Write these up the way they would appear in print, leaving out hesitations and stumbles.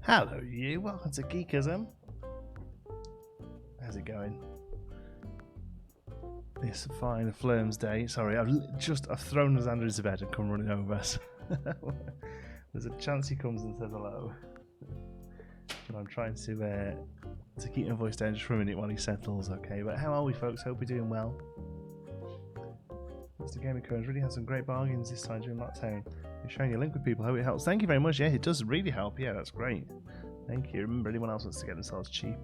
Hello you, welcome to Geekism. How's it going? This fine Flirms day. Sorry, I've thrown Xander into bed and come running over. So there's a chance he comes and says hello. But I'm trying to keep my voice down just for a minute while he settles, okay? But how are we, folks? Hope you're doing well. Mr. Gaming Cones really has some great bargains this time during lockdown. You're sharing your link with people. Hope it helps. Thank you very much. Yeah, it does really help. Yeah, that's great. Thank you. Remember, anyone else wants to get themselves cheap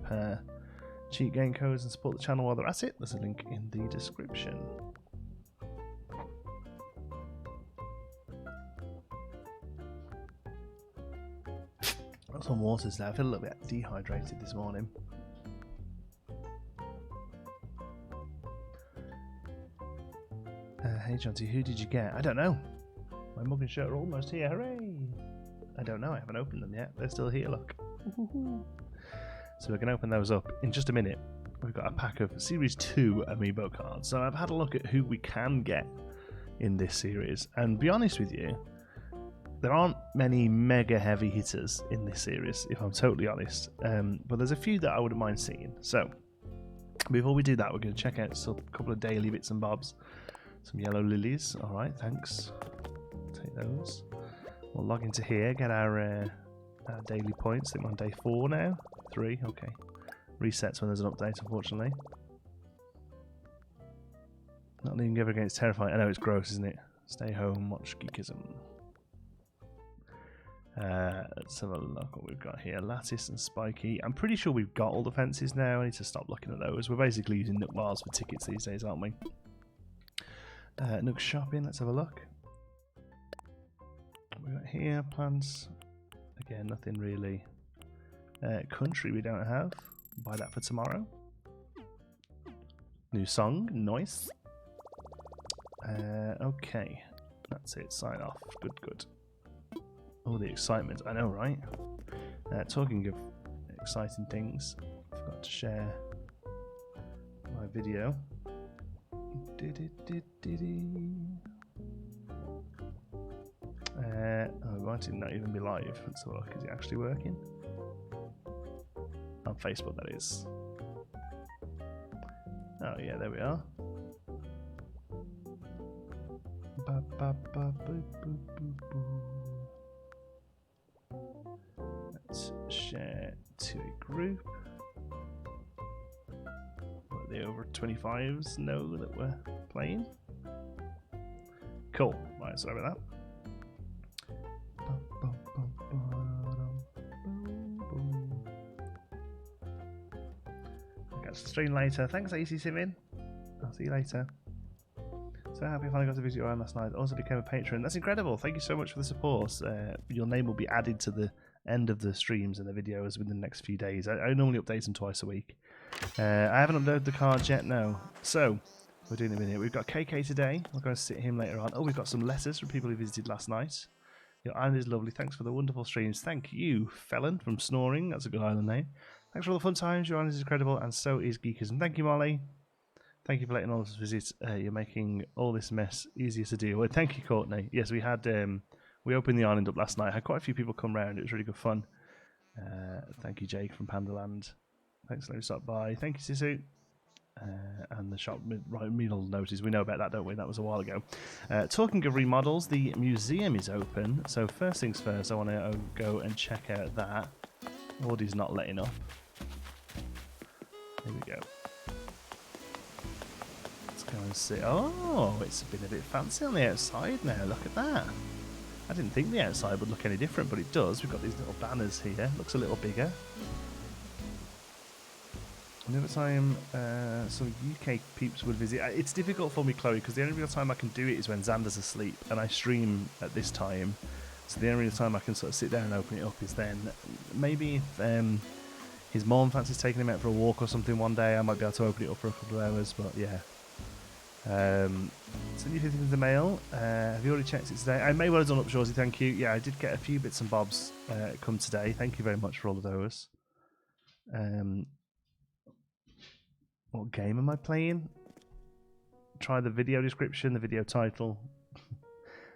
game codes and support the channel while they're at it, there's a link in the description. Got some water today. I feel a little bit dehydrated this morning. Hey Jonty, who did you get? I don't know. My mug and shirt are almost here. Hooray! I don't know. I haven't opened them yet. They're still here. Look. So we can open those up in just a minute. We've got a pack of Series 2 Amiibo cards. So I've had a look at who we can get in this series. And be honest with you, there aren't many mega heavy hitters in this series, if I'm totally honest. But there's a few that I wouldn't mind seeing. So Before we do that, we're going to check out a couple of daily bits and bobs. Some yellow lilies. Alright, thanks. Take those. We'll log into here, get our daily points. I think we're on day 4 now. 3, okay. Resets when there's an update, unfortunately. Not leaving ever against terrifying. I know it's gross, isn't it? Stay home, watch Geekism. Let's have a look what we've got here. Lattice and spiky. I'm pretty sure we've got all the fences now. I need to stop looking at those. We're basically using Nook bars for tickets these days, aren't we? Nook shopping, let's have a look. What we got here? Plants. Again, nothing really. Country we don't have. Buy that for tomorrow. New song, nice. Okay, that's it. Sign off. Good, good. Oh, the excitement. I know, right? Talking of exciting things, I forgot to share my video. Oh, it might not even be live. Let's have a look. Is it actually working? On Facebook, that is. Oh, yeah, there we are. Let's share to a group. Let the over 25s know that we're playing. Cool. Right, sorry about that. I'll catch the stream later. Thanks, AC Simin. I'll see you later. So happy I finally got to visit you around last night. Also became a patron. That's incredible. Thank you so much for the support. Your name will be added to the end of the streams and the videos within the next few days. I normally update them twice a week. I haven't uploaded the cards yet, no. So, we're doing them in here. We've got KK today. We're going to sit him later on. Oh, we've got some letters from people who visited last night. Your island is lovely. Thanks for the wonderful streams. Thank you, Felon from Snoring. That's a good island name. Thanks for all the fun times. Your island is incredible, and so is Geekism. Thank you, Molly. Thank you for letting all of us visit. You're making all this mess easier to deal with. Thank you, Courtney. Yes, we had we opened the island up last night. Had quite a few people come round. It was really good fun. Thank you, Jake from Pandaland. Thanks for letting me stop by. Thank you, Sisu. And the shop remodel notice. We know about that, don't we? That was a while ago. Talking of remodels, the museum is open. So first things first, I want to go and check out that. Audie's not letting up. Here we go. Go and see. Oh, it's been a bit fancy on the outside now. Look at that. I didn't think the outside would look any different, but it does. We've got these little banners here. Looks a little bigger. Another time some UK peeps would visit. It's difficult for me, Chloe, because the only real time I can do it is when Xander's asleep, and I stream at this time. So the only real time I can sort of sit down and open it up is then. Maybe if his mom fancies taking him out for a walk or something one day, I might be able to open it up for a couple of hours, but yeah. Send you 50 in the mail. Have you already checked it today? I may well have done up, Shawsy, thank you. Yeah, I did get a few bits and bobs come today. Thank you very much for all of those. What game am I playing? Try the video description, the video title.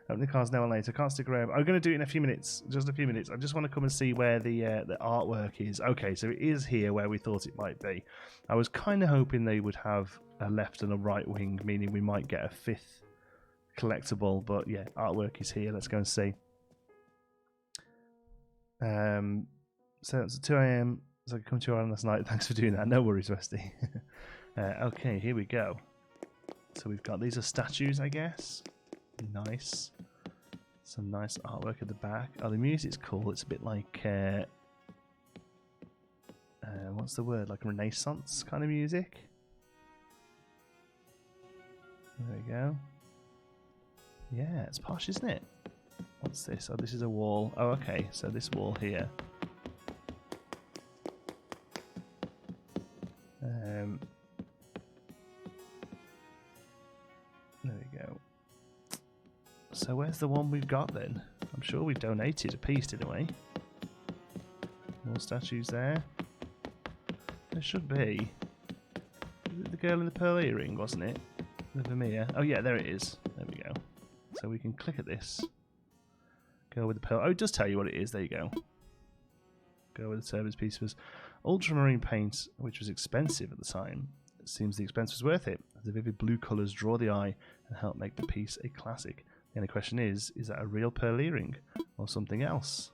Open the cards now and later. Can't stick around. I'm going to do it in a few minutes. Just a few minutes. I just want to come and see where the artwork is. Okay, so it is here where we thought it might be. I was kind of hoping they would have a left and a right wing, meaning we might get a 5th collectible. But yeah, artwork is here. Let's go and see. So it's 2 AM. So I could come to your island last night. Thanks for doing that. No worries, Rusty. Okay, here we go. So we've got, these are statues, I guess. Nice. Some nice artwork at the back. Oh, the music's cool. It's a bit like what's the word? Like Renaissance kind of music. There we go. Yeah, it's posh, isn't it? What's this? Oh, this is a wall. Oh, okay. So this wall here. There we go. So where's the one we've got then? I'm sure we donated a piece, didn't we? More statues there. There should be. The girl in the pearl earring, wasn't it? The Vermeer. Oh yeah, there it is. There we go. So we can click at this. Girl with the pearl. Oh, it does tell you what it is. There you go. Girl with the turbans piece was ultramarine paint, which was expensive at the time. seems the expense was worth it. The vivid blue colours draw the eye and help make the piece a classic. The only question is that a real pearl earring or something else?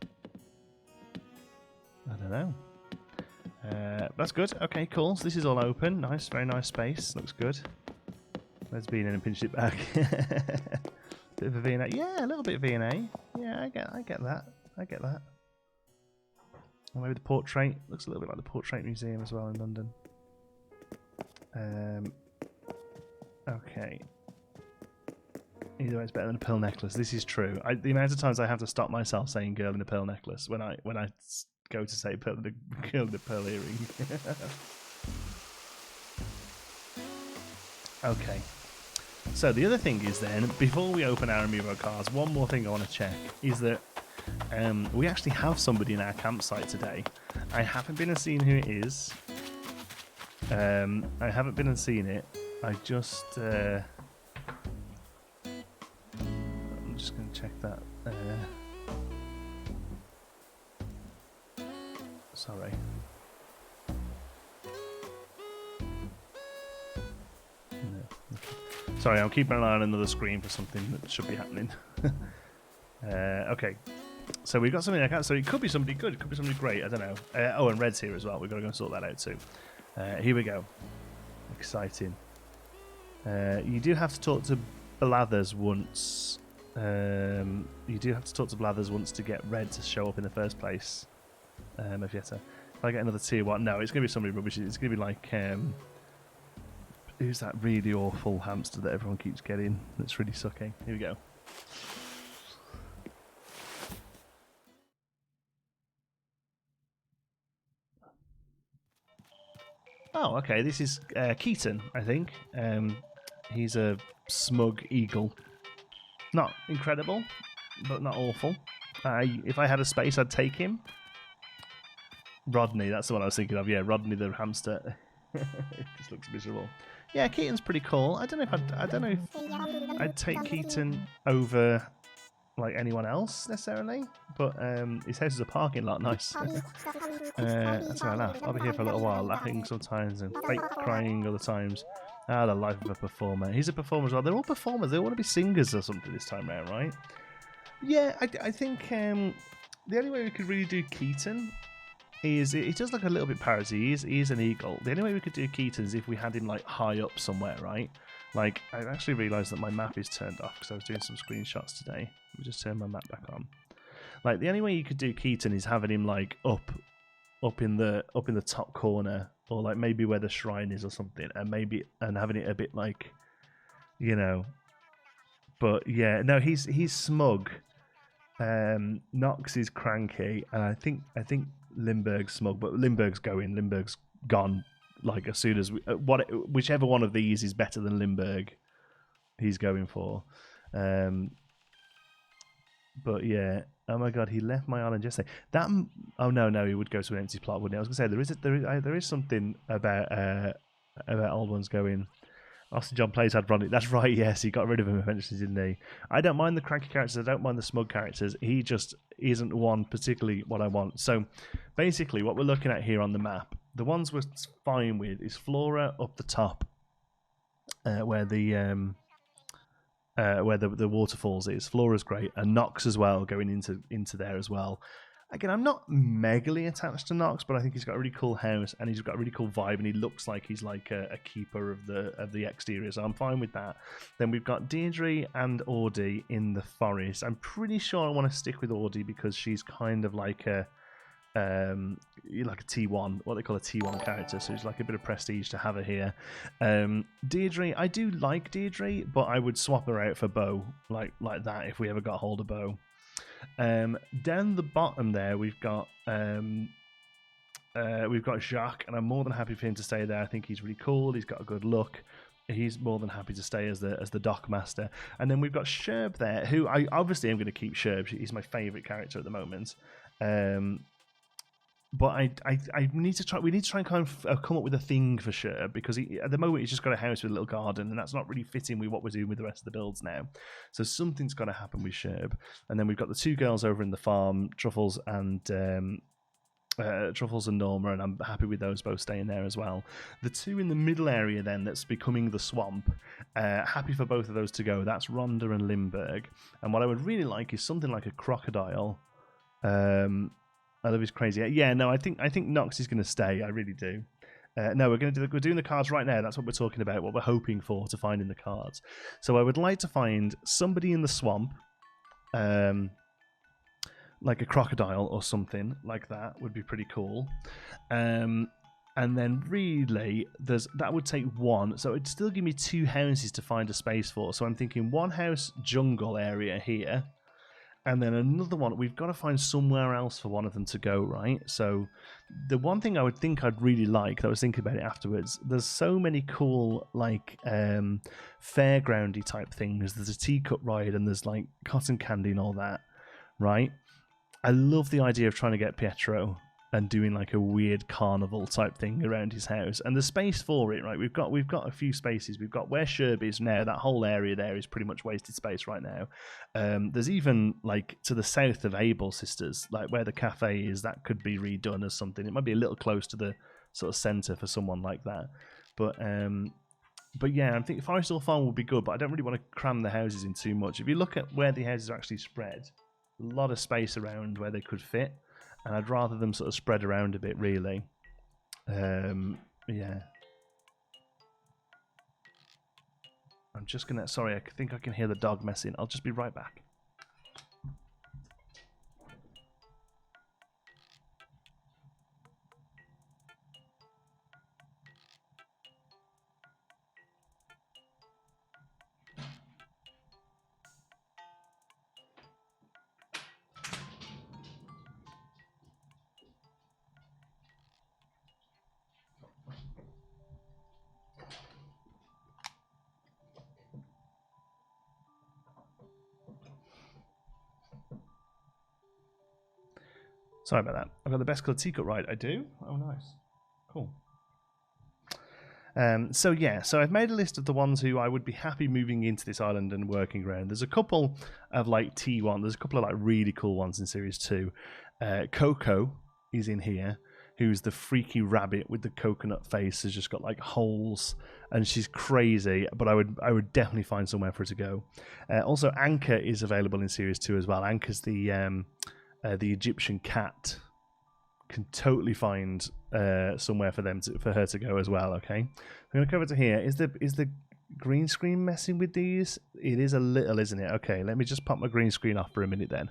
I don't know. That's good. Okay, cool. So this is all open. Nice, very nice space. Looks good. Let's be in and pinch it back. Bit of a V&A. Yeah, a little bit of V&A. Yeah, I get that. I get that. Or maybe the portrait. Looks a little bit like the Portrait Museum as well in London. Okay. Either way, it's better than a pearl necklace. This is true. The amount of times I have to stop myself saying "girl in a pearl necklace" when I go to say "girl in a pearl earring." Okay. So the other thing is then, before we open our Amiibo cards, one more thing I want to check is that we actually have somebody in our campsite today. I haven't been and seen who it is. I haven't been and seen it. I just I'm just going to check that. Sorry. No. Okay. Sorry, I'm keeping an eye on another screen for something that should be happening. Okay. So we've got something like that. So it could be somebody good. It could be somebody great. I don't know. Oh, and Red's here as well. We've got to go and sort that out too. Here we go. Exciting. You do have to talk to Blathers once. You do have to talk to Blathers once to get Red to show up in the first place. If I get another tier 1, no, it's going to be somebody rubbish. It's going to be like who's that really awful hamster that everyone keeps getting? That's really sucking. Here we go. Oh, okay. This is Keaton, I think. He's a smug eagle. Not incredible, but not awful. If I had a space, I'd take him. Rodney, that's the one I was thinking of. Yeah, Rodney the hamster. It just looks miserable. Yeah, Keaton's pretty cool. I don't know if I'd take Keaton over like anyone else necessarily, but his house is a parking lot. Nice. That's how I laugh. I'll be here for a little while, laughing sometimes and fake crying other times. Ah, the life of a performer. He's a performer as well. They're all performers. They want to be singers or something this time around, right? Yeah, I think the only way we could really do Keaton is it does look a little bit parody. He is an eagle. The only way we could do Keaton is if we had him like high up somewhere, right? Like I actually realised that my map is turned off because I was doing some screenshots today. Let me just turn my map back on. Like the only way you could do Keaton is having him like up in the top corner, or like maybe where the shrine is or something, and having it a bit like, you know. But yeah, no, he's smug. Knox is cranky, and I think Lindbergh's smug, but Lindbergh's gone. Like as soon as whichever one of these is better than Lindbergh, he's going for. But yeah, oh my god, he left my island yesterday. Oh no, he would go to an empty plot, wouldn't he? I was gonna say there is something about old ones going. Austin John Plays had Ronnie. That's right, yes, he got rid of him eventually, didn't he? I don't mind the cranky characters, I don't mind the smug characters. He just isn't one particularly what I want. So basically what we're looking at here on the map, the ones we're fine with is Flora up the top, where the waterfalls is. Flora's great, and Nox as well, going into there as well. Again, I'm not megally attached to Nox, but I think he's got a really cool house and he's got a really cool vibe, and he looks like he's like a keeper of the exterior, so I'm fine with that. Then we've got Deirdre and Audie in the forest. I'm pretty sure I want to stick with Audie because she's kind of like a T1, what they call a T1 character, so it's like a bit of prestige to have her here. Deirdre, I do like Deirdre, but I would swap her out for Bo, like that if we ever got hold of Bo. Down the bottom there, we've got Jacques, and I'm more than happy for him to stay there. I think he's really cool. He's got a good look. He's more than happy to stay as the dock master. And then we've got Sherb there, who I obviously am going to keep Sherb. He's my favourite character at the moment. But I need to try. We need to try and kind of come up with a thing for Sherb, because at the moment he's just got a house with a little garden, and that's not really fitting with what we're doing with the rest of the builds now. So something's got to happen with Sherb. And then we've got the two girls over in the farm, Truffles and Truffles and Norma, and I'm happy with those both staying there as well. The two in the middle area then that's becoming the swamp, happy for both of those to go. That's Rhonda and Limburg. And what I would really like is something like a crocodile. I love his crazy. Yeah, no, I think Nox is going to stay. I really do. No, we're doing the cards right now. That's what we're talking about. What we're hoping for to find in the cards. So I would like to find somebody in the swamp, like a crocodile or something like that would be pretty cool. And then really, that would take one. So it'd still give me 2 houses to find a space for. So I'm thinking 1 house jungle area here. And then another one, we've got to find somewhere else for one of them to go, right? So the one thing I would think I'd really like, I was thinking about it afterwards, there's so many cool, like, fairgroundy type things. There's a teacup ride and there's, like, cotton candy and all that, right? I love the idea of trying to get Pietro and doing, like, a weird carnival type thing around his house. And the space for it, right? We've got a few spaces. We've got where Sherb is now. That whole area there is pretty much wasted space right now. There's even, like, to the south of Able Sisters, like where the cafe is, that could be redone as something. It might be a little close to the sort of centre for someone like that. But yeah, I think Forest Hill Farm would be good, but I don't really want to cram the houses in too much. If you look at where the houses are actually spread, a lot of space around where they could fit. And I'd rather them sort of spread around a bit, really. Yeah. I'm just going to... Sorry, I think I can hear the dog messing. I'll just be right back. Sorry about that. I've got the best coloured teacup ride. I do? Oh, nice. Cool. So I've made a list of the ones who I would be happy moving into this island and working around. There's a couple of like T1. There's a couple of like really cool ones in Series 2. Coco is in here, who's the freaky rabbit with the coconut face. Has just got like holes, and she's crazy. But I would definitely find somewhere for her to go. Also, Anchor is available in Series 2 as well. Anchor's the Egyptian cat. Can totally find somewhere for her to go as well. Okay, I'm going to come over to here. Is the green screen messing with these? It is a little, isn't it? Okay, let me just pop my green screen off for a minute then.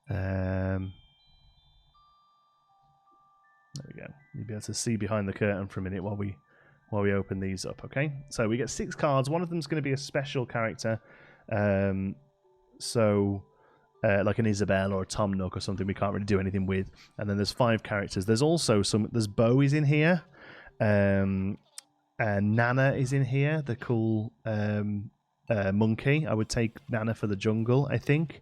There we go. You'll be able to see behind the curtain for a minute while we open these up. Okay, so we get 6 cards. One of them is going to be a special character. Like an Isabel or a Tom Nook or something we can't really do anything with. And then there's 5 characters. There's also there's Bo is in here. And Nana is in here, the cool monkey. I would take Nana for the jungle, I think.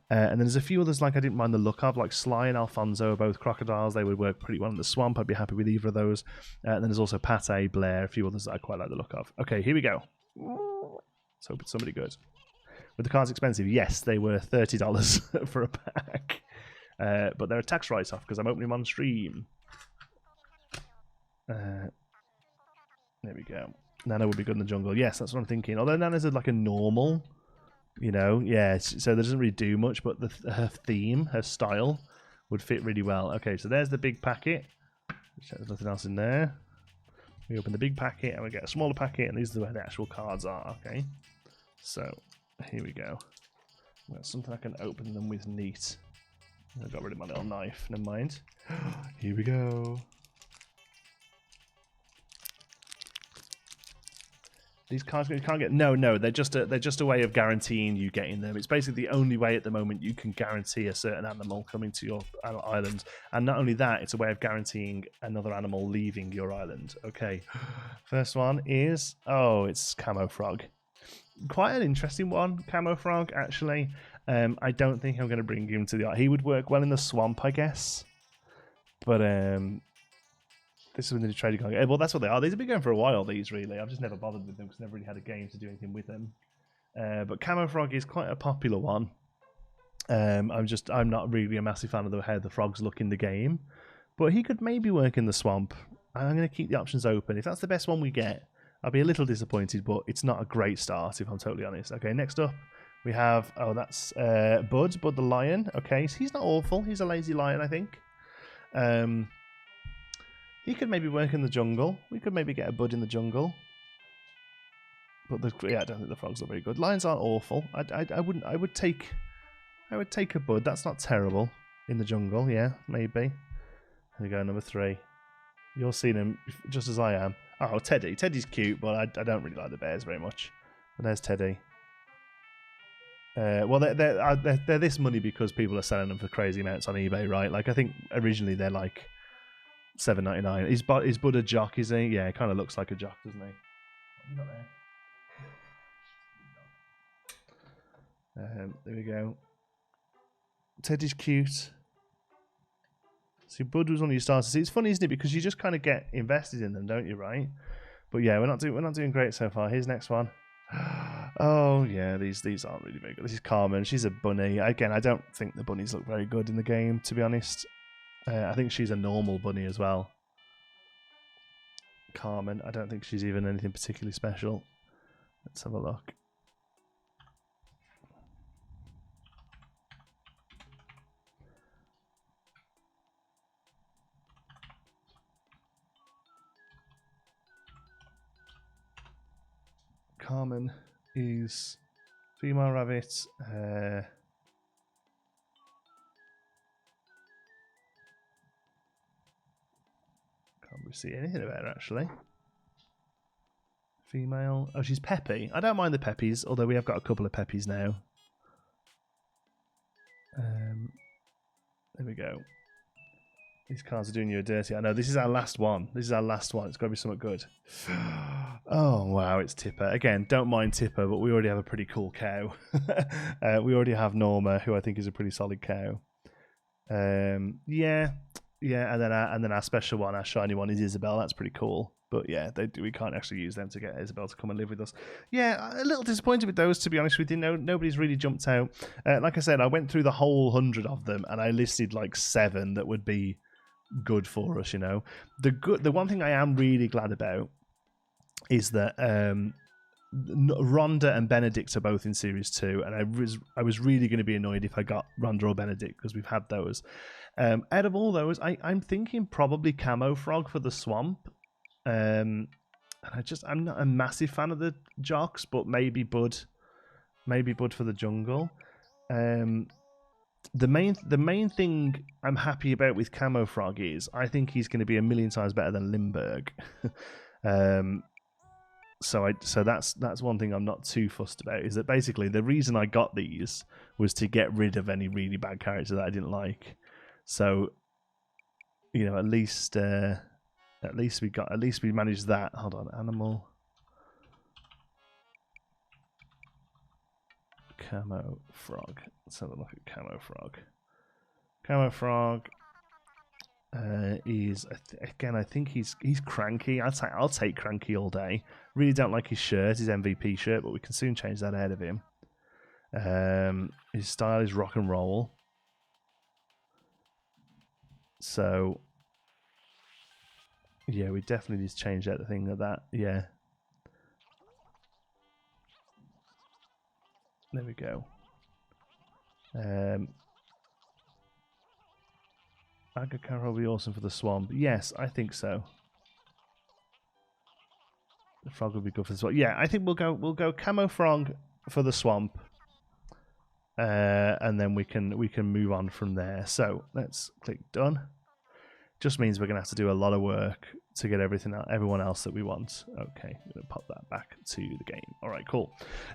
And then there's a few others like I didn't mind the look of, like Sly and Alfonso are both crocodiles. They would work pretty well in the swamp. I'd be happy with either of those. And then there's also Pate, Blair, a few others that I quite like the look of. Okay, here we go. Let's hope it's somebody good. Were the cards expensive? Yes, they were $30 for a pack. But they're a tax write-off because I'm opening them on stream. There we go. Nana would be good in the jungle. Yes, that's what I'm thinking. Although Nana's like a normal, yeah, so there doesn't really do much, but her theme, her style, would fit really well. Okay, so there's the big packet. There's nothing else in there. We open the big packet and we get a smaller packet, and these are where the actual cards are, okay? So... here we go. That's something I can open them with neat. I got rid of my little knife. Never mind. Here we go. These cards you can't get. No. They're just a way of guaranteeing you getting them. It's basically the only way at the moment you can guarantee a certain animal coming to your island. And not only that, it's a way of guaranteeing another animal leaving your island. Okay. First one is it's Camo Frog. Quite an interesting one, Camo Frog, actually. I don't think I'm going to bring him to the art. He would work well in the swamp, I guess. But this is when the trading card. Well, that's what they are. These have been going for a while, these, really. I've just never bothered with them because I never really had a game to do anything with them. But Camo Frog is quite a popular one. I'm not really a massive fan of how the frogs look in the game, but he could maybe work in the swamp. I'm going to keep the options open. If that's the best one we get, I'll be a little disappointed, but it's not a great start if I'm totally honest. Okay, next up we have, that's Bud the lion. Okay, so he's not awful. He's a lazy lion, I think. He could maybe work in the jungle. We could maybe get a Bud in the jungle. But I don't think the frogs are very good. Lions aren't awful. I would take a Bud. That's not terrible in the jungle. Yeah, maybe. Here we go, number 3. You're seeing him just as I am. Oh, Teddy. Teddy's cute, but I don't really like the bears very much. But there's Teddy. Well, they're this money because people are selling them for crazy amounts on eBay, right? Like I think originally they're like $7.99. Is Bud a jock? Is he? Yeah, it kind of looks like a jock, doesn't he? What have you got there? There we go. Teddy's cute. See, Bud was one of your starters. See, it's funny, isn't it? Because you just kind of get invested in them, don't you? Right? But yeah, we're not doing great so far. Here's the next one. Oh yeah, these aren't really very good. This is Carmen. She's a bunny. Again, I don't think the bunnies look very good in the game, to be honest. I think she's a normal bunny as well. Carmen. I don't think she's even anything particularly special. Let's have a look. Carmen is female rabbit. Can't really see anything about her actually. Female. Oh, she's Peppy. I don't mind the Peppies, although we have got a couple of Peppies now. There we go. These cards are doing you a dirty. I know, this is our last one. This is our last one. It's got to be something good. Oh, wow, it's Tipper. Again, don't mind Tipper, but we already have a pretty cool cow. We already have Norma, who I think is a pretty solid cow. Yeah, and then our special one, our shiny one, is Isabel. That's pretty cool. But yeah, we can't actually use them to get Isabel to come and live with us. Yeah, a little disappointed with those, to be honest with you. Nobody's really jumped out. Like I said, I went through the whole 100 of them, and I listed like 7 that would be good for us, you know. The one thing I am really glad about is that Rhonda and Benedict are both in Series 2, and I was really going to be annoyed if I got Rhonda or Benedict because we've had those. Out of all those, I'm thinking probably Camo Frog for the swamp. I'm not a massive fan of the jocks, but maybe Bud for the jungle. The main thing I'm happy about with Camo Frog is I think he's going to be a million times better than Limburg. So that's one thing I'm not too fussed about, is that basically the reason I got these was to get rid of any really bad character that I didn't like. So, you know, at least we managed that. Hold on, animal Camo Frog. Let's have a look at Camo Frog. Camo Frog is again. I think he's cranky. I'll take cranky all day. Really don't like his shirt, his MVP shirt, but we can soon change that out of him. His style is rock and roll. So yeah, we definitely need to change out the thing of that. Yeah. There we go. Agakar will be awesome for the swamp. Yes, I think so. The frog will be good for the swamp. Yeah, I think we'll go Camo Frog for the swamp. And then we can move on from there. So let's click done. Just means we're gonna have to do a lot of work to get everyone else that we want. Okay, I'm gonna pop that back to the game. All right, cool.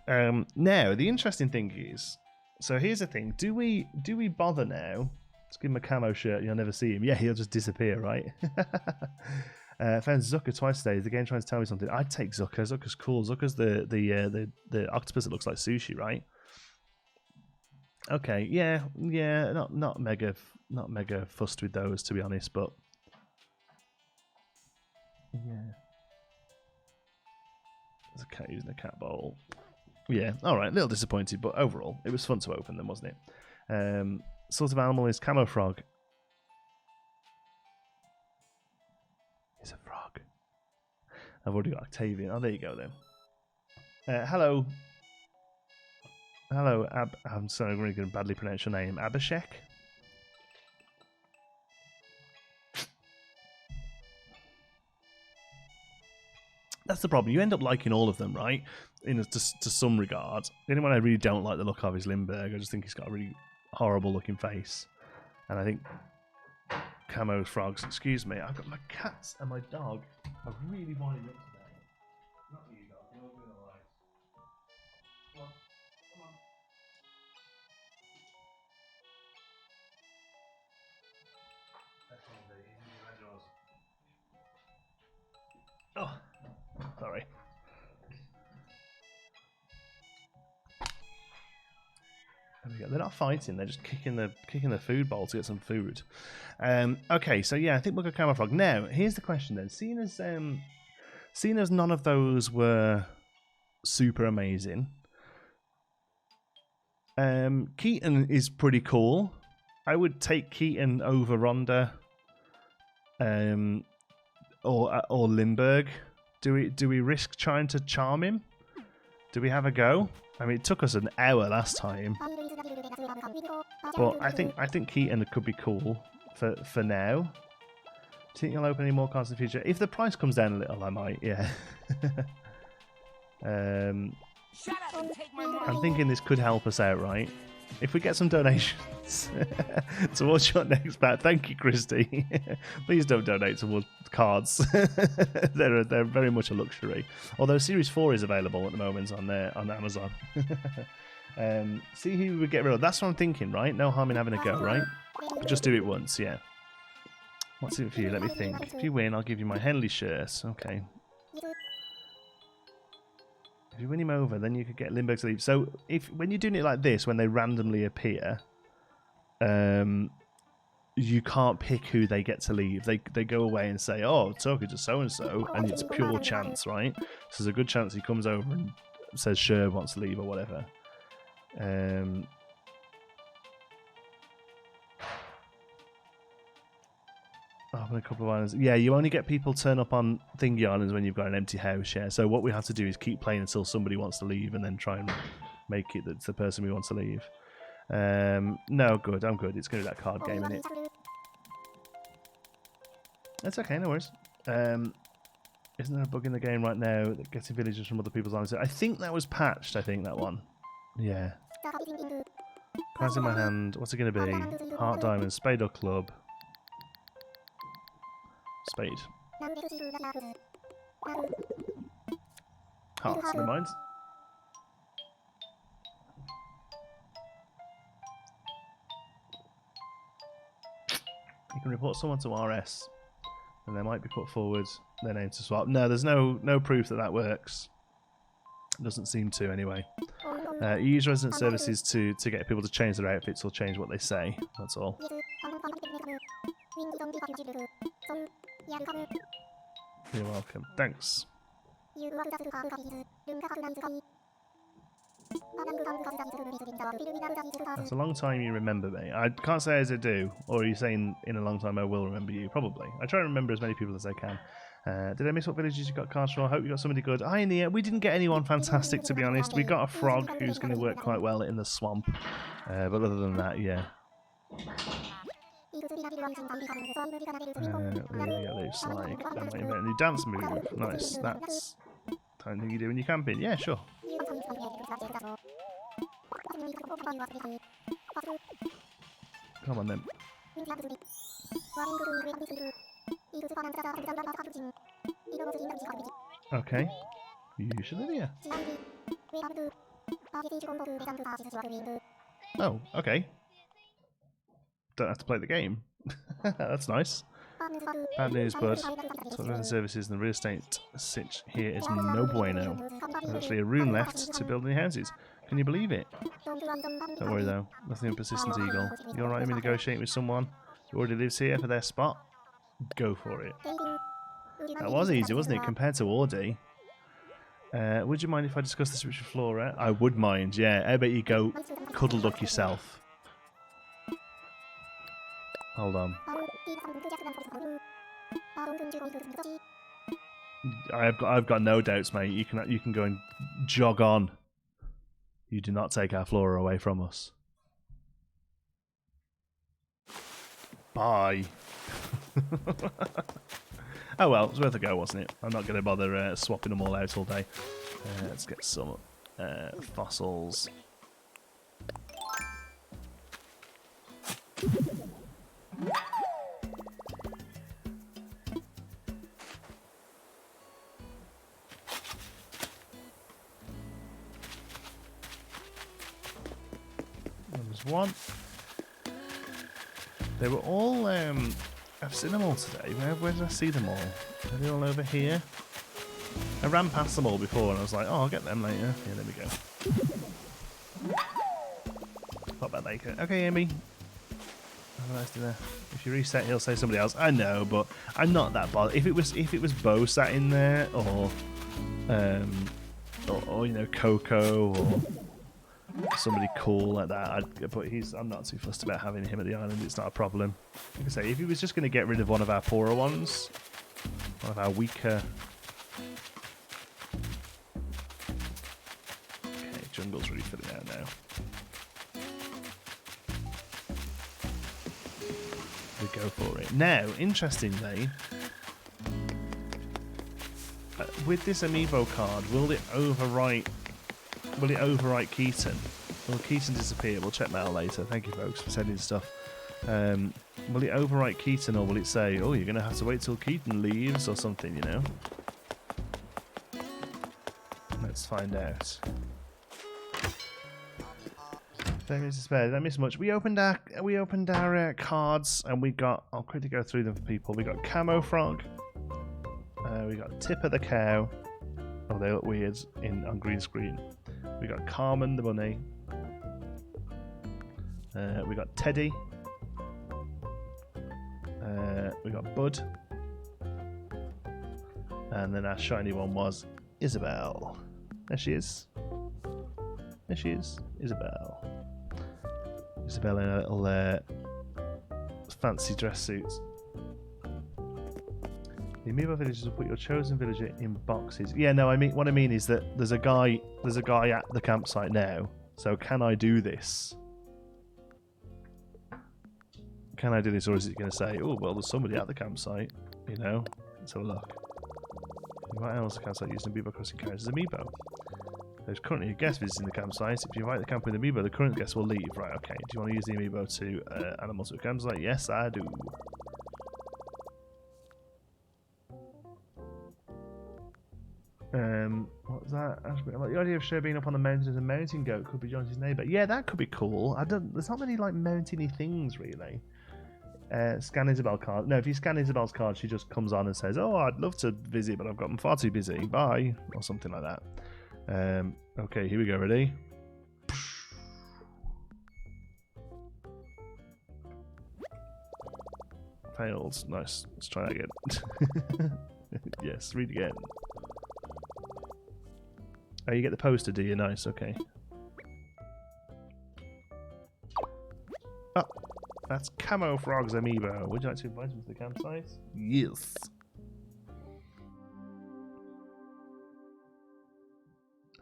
Now the interesting thing is, so here's the thing: do we bother now? Let's give him a camo shirt. You'll never see him. Yeah, he'll just disappear, right? Found Zucker twice today. Is the game trying to tell me something? I'd take Zucker. Zucker's cool. Zucker's the octopus that looks like sushi, right? Okay, yeah, not mega fussed with those, to be honest, but yeah, there's a cat using a cat bowl. Yeah, all right, a little disappointed, but overall it was fun to open them, wasn't it? Sort of animal is camo frog. It's a frog. I've already got Octavian. Oh, there you go then. Hello. Hello, I'm sorry, I'm really going to badly pronounce your name. Abhishek? That's the problem. You end up liking all of them, right? To some regard. The only one I really don't like the look of is Lindbergh. I just think he's got a really horrible looking face. And I think camo frogs. Excuse me. I've got my cats and my dog are really winding up today. Not you, dog. You're all doing alright. Come on. Come on. Oh, sorry. There we go. They're not fighting; they're just kicking the food bowl to get some food. Okay, so yeah, I think we'll go camera frog. Now, here's the question then: seeing as none of those were super amazing, Keaton is pretty cool. I would take Keaton over Rhonda, or Lindbergh. Do we risk trying to charm him? Do we have a go? I mean, it took us an hour last time, but I think Keaton could be cool for now. Do you think you'll open any more cards in the future? If the price comes down a little, I might. Yeah. I'm thinking this could help us out, right? If we get some donations towards your next bat, thank you, Christy. Please don't donate towards cards. they're very much a luxury. Although Series 4 is available at the moment on Amazon. See who we would get rid of. That's what I'm thinking, right? No harm in having a go, right? Just do it once, yeah. What's in it for you? Let me think. If you win, I'll give you my Henley shirt. Okay. If you win him over, then you could get Lindbergh to leave. So when you're doing it like this, when they randomly appear, you can't pick who they get to leave. They go away and say, "Oh, talking to so and so," and it's pure chance, right? So there's a good chance he comes over and says, "Sure, wants to leave" or whatever. Open a couple of islands. Yeah, you only get people turn up on thingy islands when you've got an empty house, yeah. So what we have to do is keep playing until somebody wants to leave and then try and make it that's the person we want to leave. No, good, I'm good. It's going to be that card game, innit? That's okay, no worries. Isn't there a bug in the game right now that getting villagers from other people's islands? I think that was patched, that one. Yeah. Cards in my hand. What's it going to be? Heart, diamond, spade or club? Spade. Hearts, never mind. You can report someone to RS, and they might be put forward their name to swap. No, there's no proof that works. It doesn't seem to, anyway. You use resident services to get people to change their outfits or change what they say. That's all. You're welcome. Thanks. That's a long time you remember me. I can't say as I do. Or are you saying in a long time I will remember you? Probably. I try to remember as many people as I can. Did I miss what villages you got cards for? I hope you got somebody good. Hi, Nia. We didn't get anyone fantastic, to be honest. We got a frog who's going to work quite well in the swamp. But other than that, yeah. Looks like I might invent a new dance move. Nice. That's the kind of thing you do when you're camping. Yeah, sure. Come on then. Okay. Usually, yeah. Oh, okay. Don't have to play the game. That's nice. Bad news, bud. Sort services and the real estate sitch here is no bueno. There's actually a room left to build new houses. Can you believe it? Don't worry though. Nothing persistent eagle. You alright with me negotiating with someone who already lives here for their spot? Go for it. That was easy, wasn't it, compared to Audi? Would you mind if I discuss this with Flora? I would mind, yeah. I bet you go cuddle duck yourself. Hold on. I've got no doubts, mate. You can go and jog on. You do not take our flora away from us. Bye. Oh well, it was worth a go, wasn't it? I'm not going to bother swapping them all out all day. Let's get some fossils. There's one. They were all, I've seen them all today. Where did I see them all? Are they all over here? I ran past them all before and I was like, oh, I'll get them later. Yeah, there we go. Pop that later. Okay, Amy. Have a nice dinner. If you reset, he'll say somebody else. I know, but I'm not that bothered. If it was Bo sat in there, or you know, Coco, or somebody cool like that, but I'm not too fussed about having him at the island. It's not a problem. Like I say, if he was just going to get rid of one of our poorer ones, one of our weaker. Okay, jungle's really filling out now. We go for it now. Interestingly, with this Amiibo card, will it overwrite? Will it overwrite Keaton? Will Keaton disappear? We'll check mail later. Thank you, folks, for sending stuff. Will it overwrite Keaton, or will it say, oh, you're going to have to wait till Keaton leaves, or something, you know? Let's find out. 10 minutes to spare. Don't miss much. We opened our cards, and we got. I'll quickly go through them for people. We got Camo Frog. We got Tipper the Cow. Oh, they look weird on green screen. We got Carmen the Bunny. We got Teddy. We got Bud. And then our shiny one was Isabelle. There she is. There she is. Isabelle. Isabelle in a little fancy dress suit. The Amiibo villagers will put your chosen villager in boxes. Yeah, no, what I mean is that there's a guy at the campsite now. So can I do this? Can I do this, or is it going to say, oh, well, there's somebody at the campsite, you know? Let's have a look. What else the campsite using Amiibo crossing characters as Amiibo? There's currently a guest visiting the campsite. If you invite the camp with Amiibo, the current guest will leave. Right, okay. Do you want to use the Amiibo to animals to a campsite? Yes, I do. What was that? Like the idea of Sher being up on the mountain as a mountain goat could be John's neighbour. Yeah, that could be cool. There's not many like mountainy things really. Scan Isabelle card. No, if you scan Isabelle's card, she just comes on and says, "Oh, I'd love to visit, but I'm far too busy. Bye," or something like that. Okay, here we go. Ready? Failed. Nice. Let's try that again. Yes, read again. Oh, you get the poster, do you? Nice, okay. Oh, that's Camo Frog's Amiibo. Would you like to invite him to the campsite? Yes.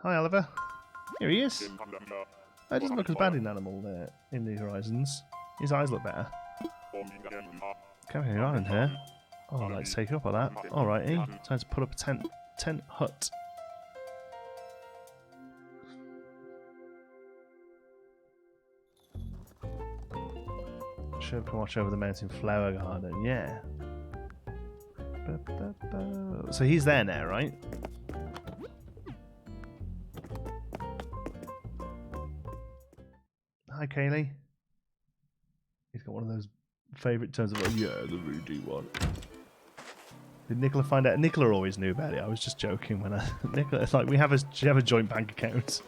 Hi, Oliver. Here he is. Oh, it doesn't look as bad in Animal there in the Horizons. His eyes look better. Camping around here. Oh, I'd like to take you up on that. Alrighty, time to put up a tent hut. Should can watch over the mountain flower garden, yeah. So he's there now, right? Hi, Kaylee. He's got one of those favourite tones of like, yeah, the Rudy one. Did Nicola find out? Nicola always knew about it. I was just joking when Nicola. It's like we have a joint bank account.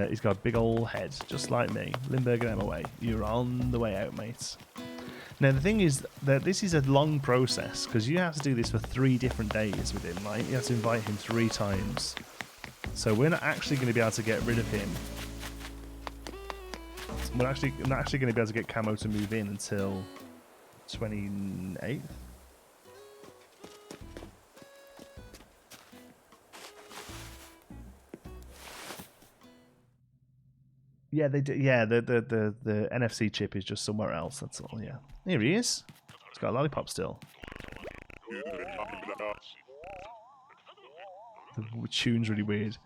He's got a big old head, just like me. Lindbergh and Emma Way. You're on the way out, mates. Now, the thing is that this is a long process, because you have to do this for 3 different days with him, right? You have to invite him 3 times. So we're not actually going to be able to get rid of him I'm not actually going to be able to get camo to move in until 28th. Yeah, they do. Yeah, the NFC chip is just somewhere else. That's all. Yeah, here he is. He's got a lollipop still. The tune's really weird.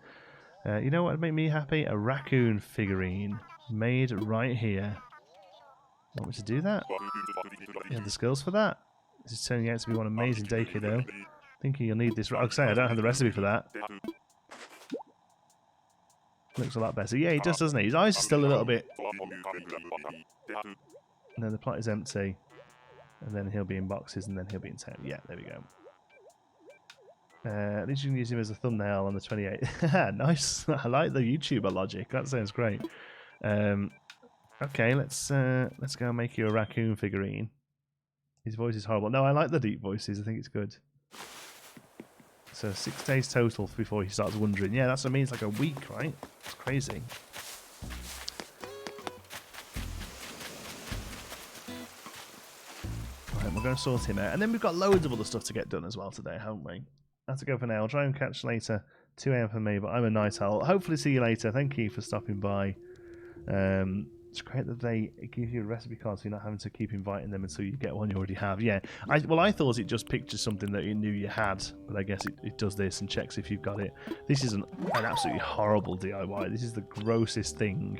You know what would make me happy? A raccoon figurine made right here. Want me to do that? You have the skills for that? This is turning out to be one amazing day, kiddo. Thinking you'll need this. I'll say I don't have the recipe for that. Looks a lot better. Yeah, he does, doesn't he? His eyes are still a little bit. And then the plot is empty. And then he'll be in boxes, and then he'll be in town. Yeah, there we go. At least you can use him as a thumbnail on the 28th. Nice. I like the YouTuber logic. That sounds great. Okay, let's go and make you a raccoon figurine. His voice is horrible. No, I like the deep voices. I think it's good. So 6 days total before he starts wondering. Yeah, that's what I mean. It's like a week, right? It's crazy. Right, we're going to sort him out. And then we've got loads of other stuff to get done as well today, haven't we? That's to go for now. I'll try and catch later. 2 AM for me, but I'm a night owl. Hopefully see you later. Thank you for stopping by. It's great that they give you a recipe card so you're not having to keep inviting them until you get one you already have. Yeah, I thought it just pictures something that you knew you had, but I guess it does this and checks if you've got it. This is an absolutely horrible DIY. This is the grossest thing.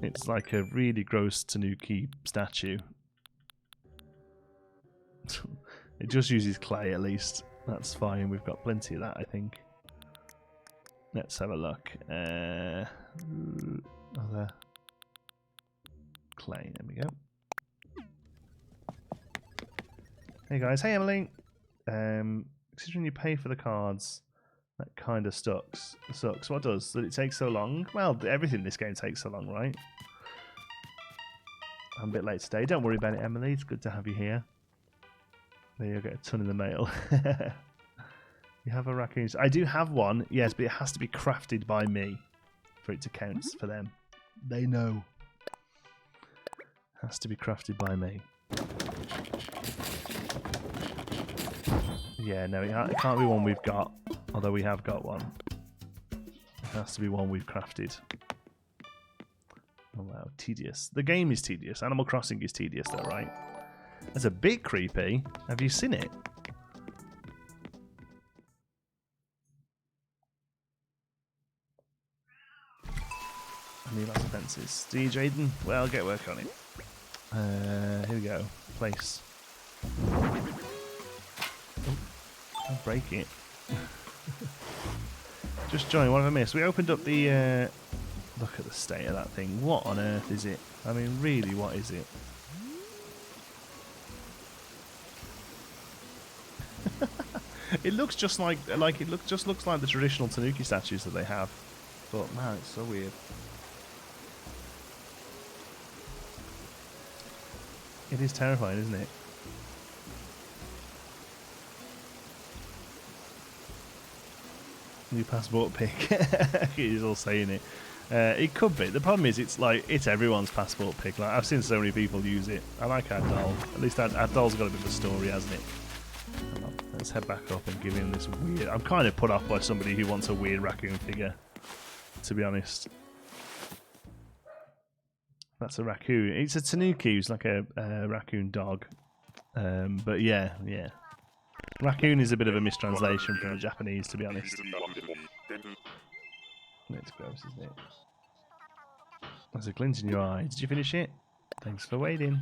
It's like a really gross Tanuki statue. It just uses clay at least. That's fine. We've got plenty of that, I think. Let's have a look. Other clay. There we go. Hey guys. Hey Emily. Considering you pay for the cards, that kind of sucks. What does? That it takes so long? Well, everything in this game takes so long, right? I'm a bit late today. Don't worry about it, Emily. It's good to have you here. There you go. Get a ton in the mail. You have a raccoon. I do have one, yes, but it has to be crafted by me for it to count for them. They know. Has to be crafted by me. Yeah, no, it can't be one we've got, although we have got one. It has to be one we've crafted. Oh wow, tedious. The game is tedious. Animal Crossing is tedious though, right? That's a bit creepy. Have you seen it? I need lots of fences. Do you, Jaden? Well, get work on it. Here we go. Place. Oh, don't break it. Just join. What have I missed? We opened up the... look at the state of that thing. What on earth is it? I mean, really, what is it? It looks just like it looks like the traditional Tanuki statues that they have. But man, it's so weird. It is terrifying, isn't it? New passport pic. He's all saying it. It could be. The problem is, it's everyone's passport pic. Like I've seen so many people use it. I like our doll. At least our doll's got a bit of a story, hasn't it? Let's head back up and give him this weird... I'm kind of put off by somebody who wants a weird raccoon figure, to be honest. That's a raccoon. It's a Tanuki. It's like a raccoon dog. But yeah. Raccoon is a bit of a mistranslation from the Japanese, to be honest. It's gross, isn't it? There's a glint in your eye. Did you finish it? Thanks for waiting.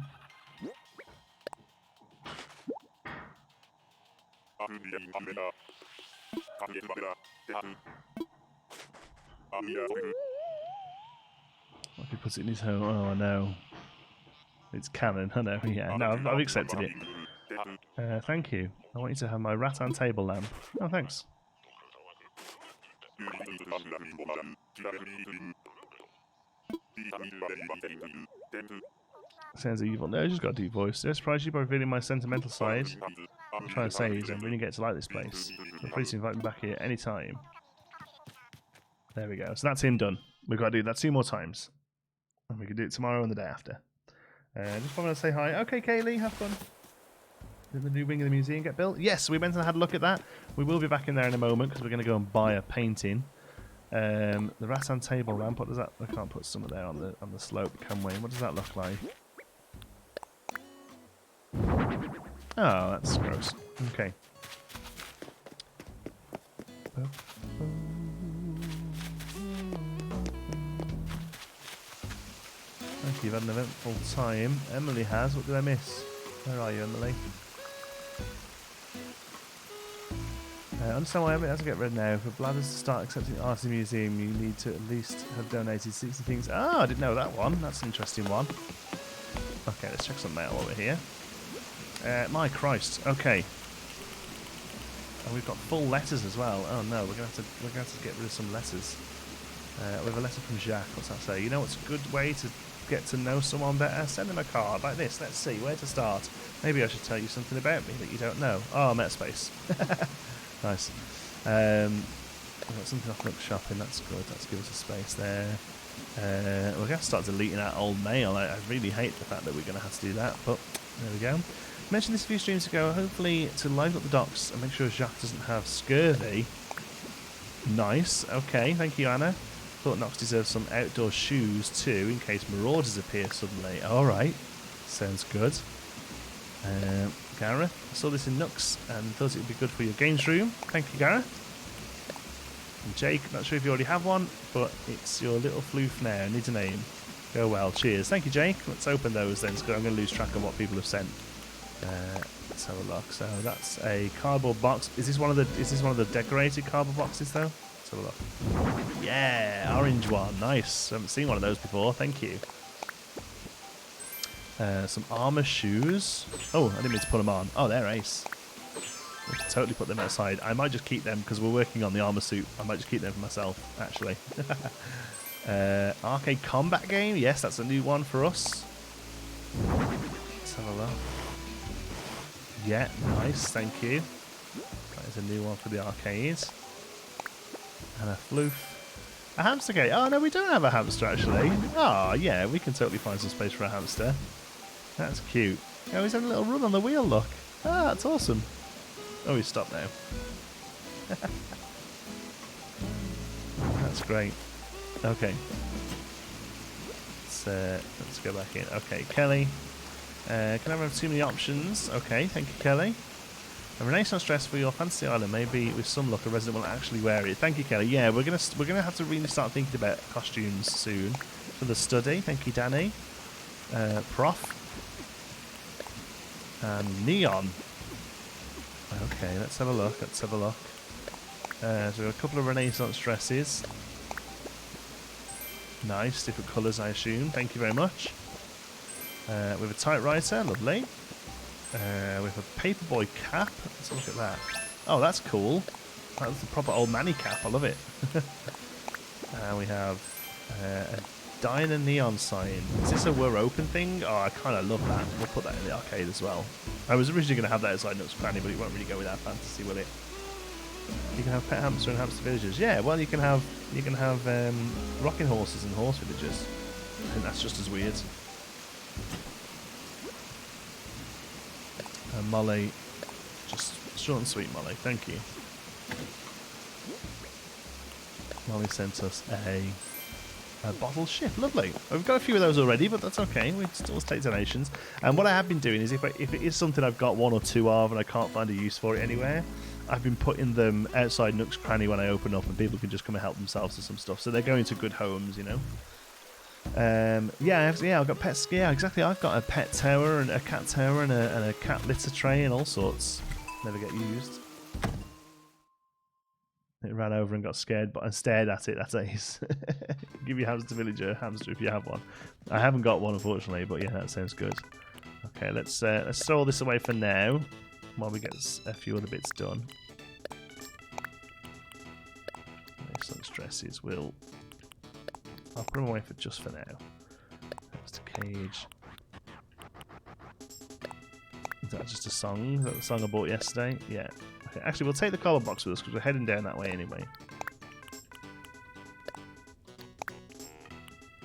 What if he puts it in his home? Oh no. It's canon, I know, yeah. No, I've accepted it. Thank you. I want you to have my rattan table lamp. Oh, thanks. Sounds evil. No, I just got a deep voice. I'm surprised you by revealing my sentimental side. I'm trying to say is I'm really getting to like this place. Feel free to invite me back here anytime. There we go. So that's him done. We've got to do that 2 more times. And we can do it tomorrow and the day after. Just wanted to say hi. Okay, Kaylee, have fun. Did the new wing of the museum get built? Yes, we went and had a look at that. We will be back in there in a moment because we're going to go and buy a painting. The rattan table ramp. What does that? I can't put some of there on the slope, can we? What does that look like? Oh, that's gross. Okay. Thank you. You've had an eventful time. Emily has. What did I miss? Where are you, Emily? I understand why Emily has to get rid now. For Bladders to start accepting art in the museum, you need to at least have donated 60 things. Ah, I didn't know that one. That's an interesting one. Okay, let's check some mail over here. My Christ. Okay. And we've got full letters as well. Oh no, we're gonna have to get rid of some letters. We have a letter from Jacques. What's that say? You know what's a good way to get to know someone better? Send them a card like this. Let's see where to start. Maybe I should tell you something about me that you don't know. Oh, Metspace. Nice. We've got something off Nook shopping. That's good. Let's give us a space there. We're going to have to start deleting that old mail. I really hate the fact that we're going to have to do that, but there we go. I mentioned this a few streams ago, hopefully to liven up the docks and make sure Jacques doesn't have scurvy. Nice. Okay, thank you, Anna. Thought Nox deserves some outdoor shoes too, in case marauders appear suddenly. Alright, sounds good. Gareth, I saw this in Nooks and thought it would be good for your games room. Thank you, Gareth. And Jake, not sure if you already have one, but it's your little floof now. Needs a name. Go well. Cheers. Thank you, Jake. Let's open those then, because I'm going to lose track of what people have sent. Let's have a look. So that's a cardboard box. Is this one of the decorated cardboard boxes though? Let's have a look. Yeah, orange one. Nice. I haven't seen one of those before. Thank you. Some armor shoes. Oh, I didn't mean to put them on. Oh, they're ace. We can totally put them outside. I might just keep them because we're working on the armor suit. I might just keep them for myself, actually. Arcade combat game. Yes, that's a new one for us. Let's have a look. Yeah, nice. Thank you. That is a new one for the arcades. And a floof. A hamster cage. Oh, no, we don't have a hamster, actually. Oh, yeah, we can totally find some space for a hamster. That's cute. Oh, he's having a little run on the wheel, look. Ah, that's awesome. Oh, he's stopped now. That's great. Okay. Let's go back in. Okay, Kelly. Can I have too many options? Okay, thank you, Kelly. A Renaissance dress for your fantasy island. Maybe with some luck, a resident will actually wear it. Thank you, Kelly. Yeah, we're gonna have to really start thinking about costumes soon for the study. Thank you, Danny. Prof. And Neon. Okay, let's have a look. Let's have a look. So a couple of Renaissance dresses. Nice, different colours, I assume. Thank you very much. With a typewriter, lovely. With a paperboy cap. Let's look at that. Oh, that's cool. That's the proper old manny cap. I love it. And we have a diner neon sign. Is this a we're open thing? Oh, I kind of love that. We'll put that in the arcade as well. I was originally going to have that outside Nook's Cranny, but it won't really go with our fantasy, will it? You can have pet hamster and hamster villagers. Yeah, well, you can have rocking horses and horse villagers. I think that's just as weird. And Molly, just short and sweet, Molly. Thank you. Molly sent us a bottle ship. Lovely. We've got a few of those already, but that's okay. We still take donations. And what I have been doing is if it is something I've got one or two of and I can't find a use for it anywhere, I've been putting them outside Nook's Cranny when I open up and people can just come and help themselves to some stuff. So they're going to good homes, you know. Yeah, I've got pets. Yeah, exactly. I've got a pet tower and a cat tower and a cat litter tray and all sorts. Never get used. It ran over and got scared, but I stared at it. That's ace. Give your hamster villager a hamster if you have one. I haven't got one, unfortunately, but yeah, that sounds good. Okay, let's throw all this away for now while we get a few other bits done. Some stresses. I'll put them away for just for now. That's the cage. Is that just a song? Is that the song I bought yesterday? Yeah. Okay. Actually, we'll take the cardboard box with us because we're heading down that way anyway.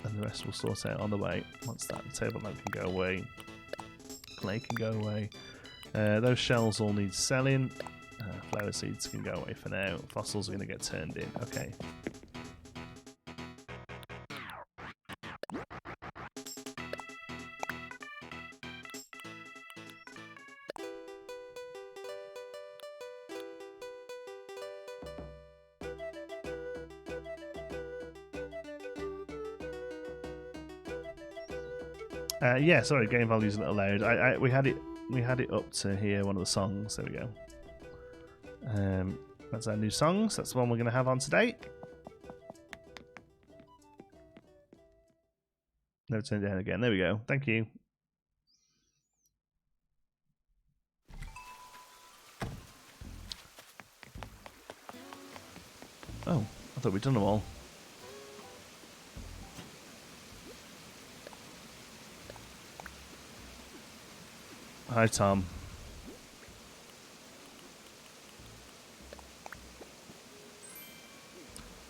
And And the rest will sort out on the way. Once that table lamp can go away, clay can go away. Those shells all need selling. Flower seeds can go away for now. Fossils are going to get turned in. Okay. Yeah, sorry, game value's a little loud. We had it up to hear one of the songs. There we go. That's our new songs. That's the one we're going to have on today. No, turn it down again. There we go. Thank you. Oh, I thought we'd done them all. Hi, Tom.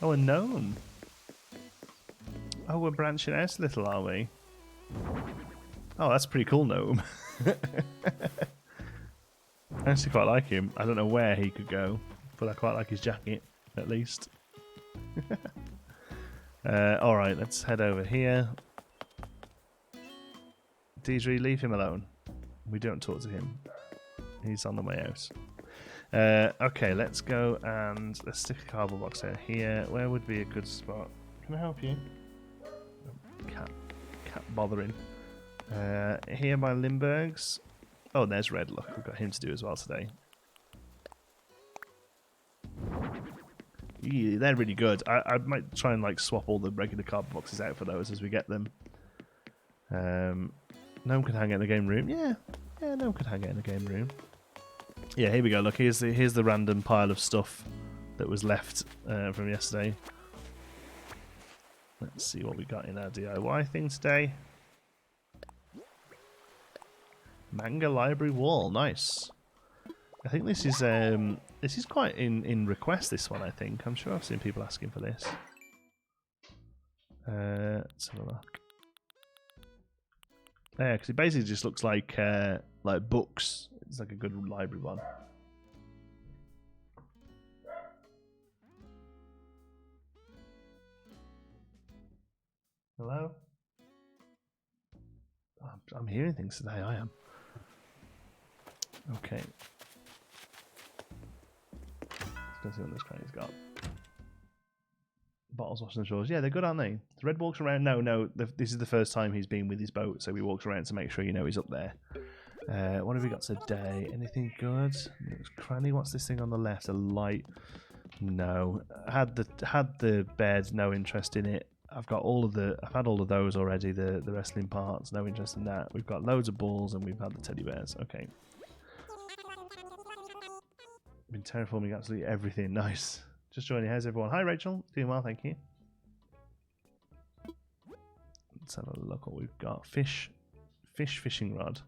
Oh, a gnome. Oh, we're branching out a little, are we? Oh, that's a pretty cool gnome. I actually quite like him. I don't know where he could go, but I quite like his jacket, at least. Alright, let's head over here. Deidre, leave him alone. We don't talk to him. He's on the way out. Okay, let's go and let's stick a cardboard box out here. Where would be a good spot? Can I help you? Cat bothering. Here by Limburg's. Oh, there's Red. Look, we've got him to do as well today. Yeah, they're really good. I might try and like swap all the regular cardboard boxes out for those as we get them. Gnome can hang out in the game room. Yeah, Gnome can hang out in the game room. Yeah, here we go. Look, here's the random pile of stuff that was left from yesterday. Let's see what we got in our DIY thing today. Manga library wall, nice. I think this is quite in request. This one, I think. I'm sure I've seen people asking for this. Let's have a look. Yeah, because it basically just looks like books. It's like a good library one. Hello? Oh, I'm hearing things today, I am. Okay. Let's go see what this Cranny's got. Bottles washing the shores. Yeah, they're good, aren't they? The Red walks around. No, this is the first time he's been with his boat, so he walks around to make sure you know he's up there. What have we got today? Anything good? Cranny, what's this thing on the left? A light? No. Had the bed, no interest in it. I've had all of those already, the wrestling parts, no interest in that. We've got loads of balls and we've had the teddy bears. Okay. Been terraforming absolutely everything. Nice. Just joining. How's everyone? Hi Rachel. Doing well, thank you. Let's have a look what we've got. Fishing rod.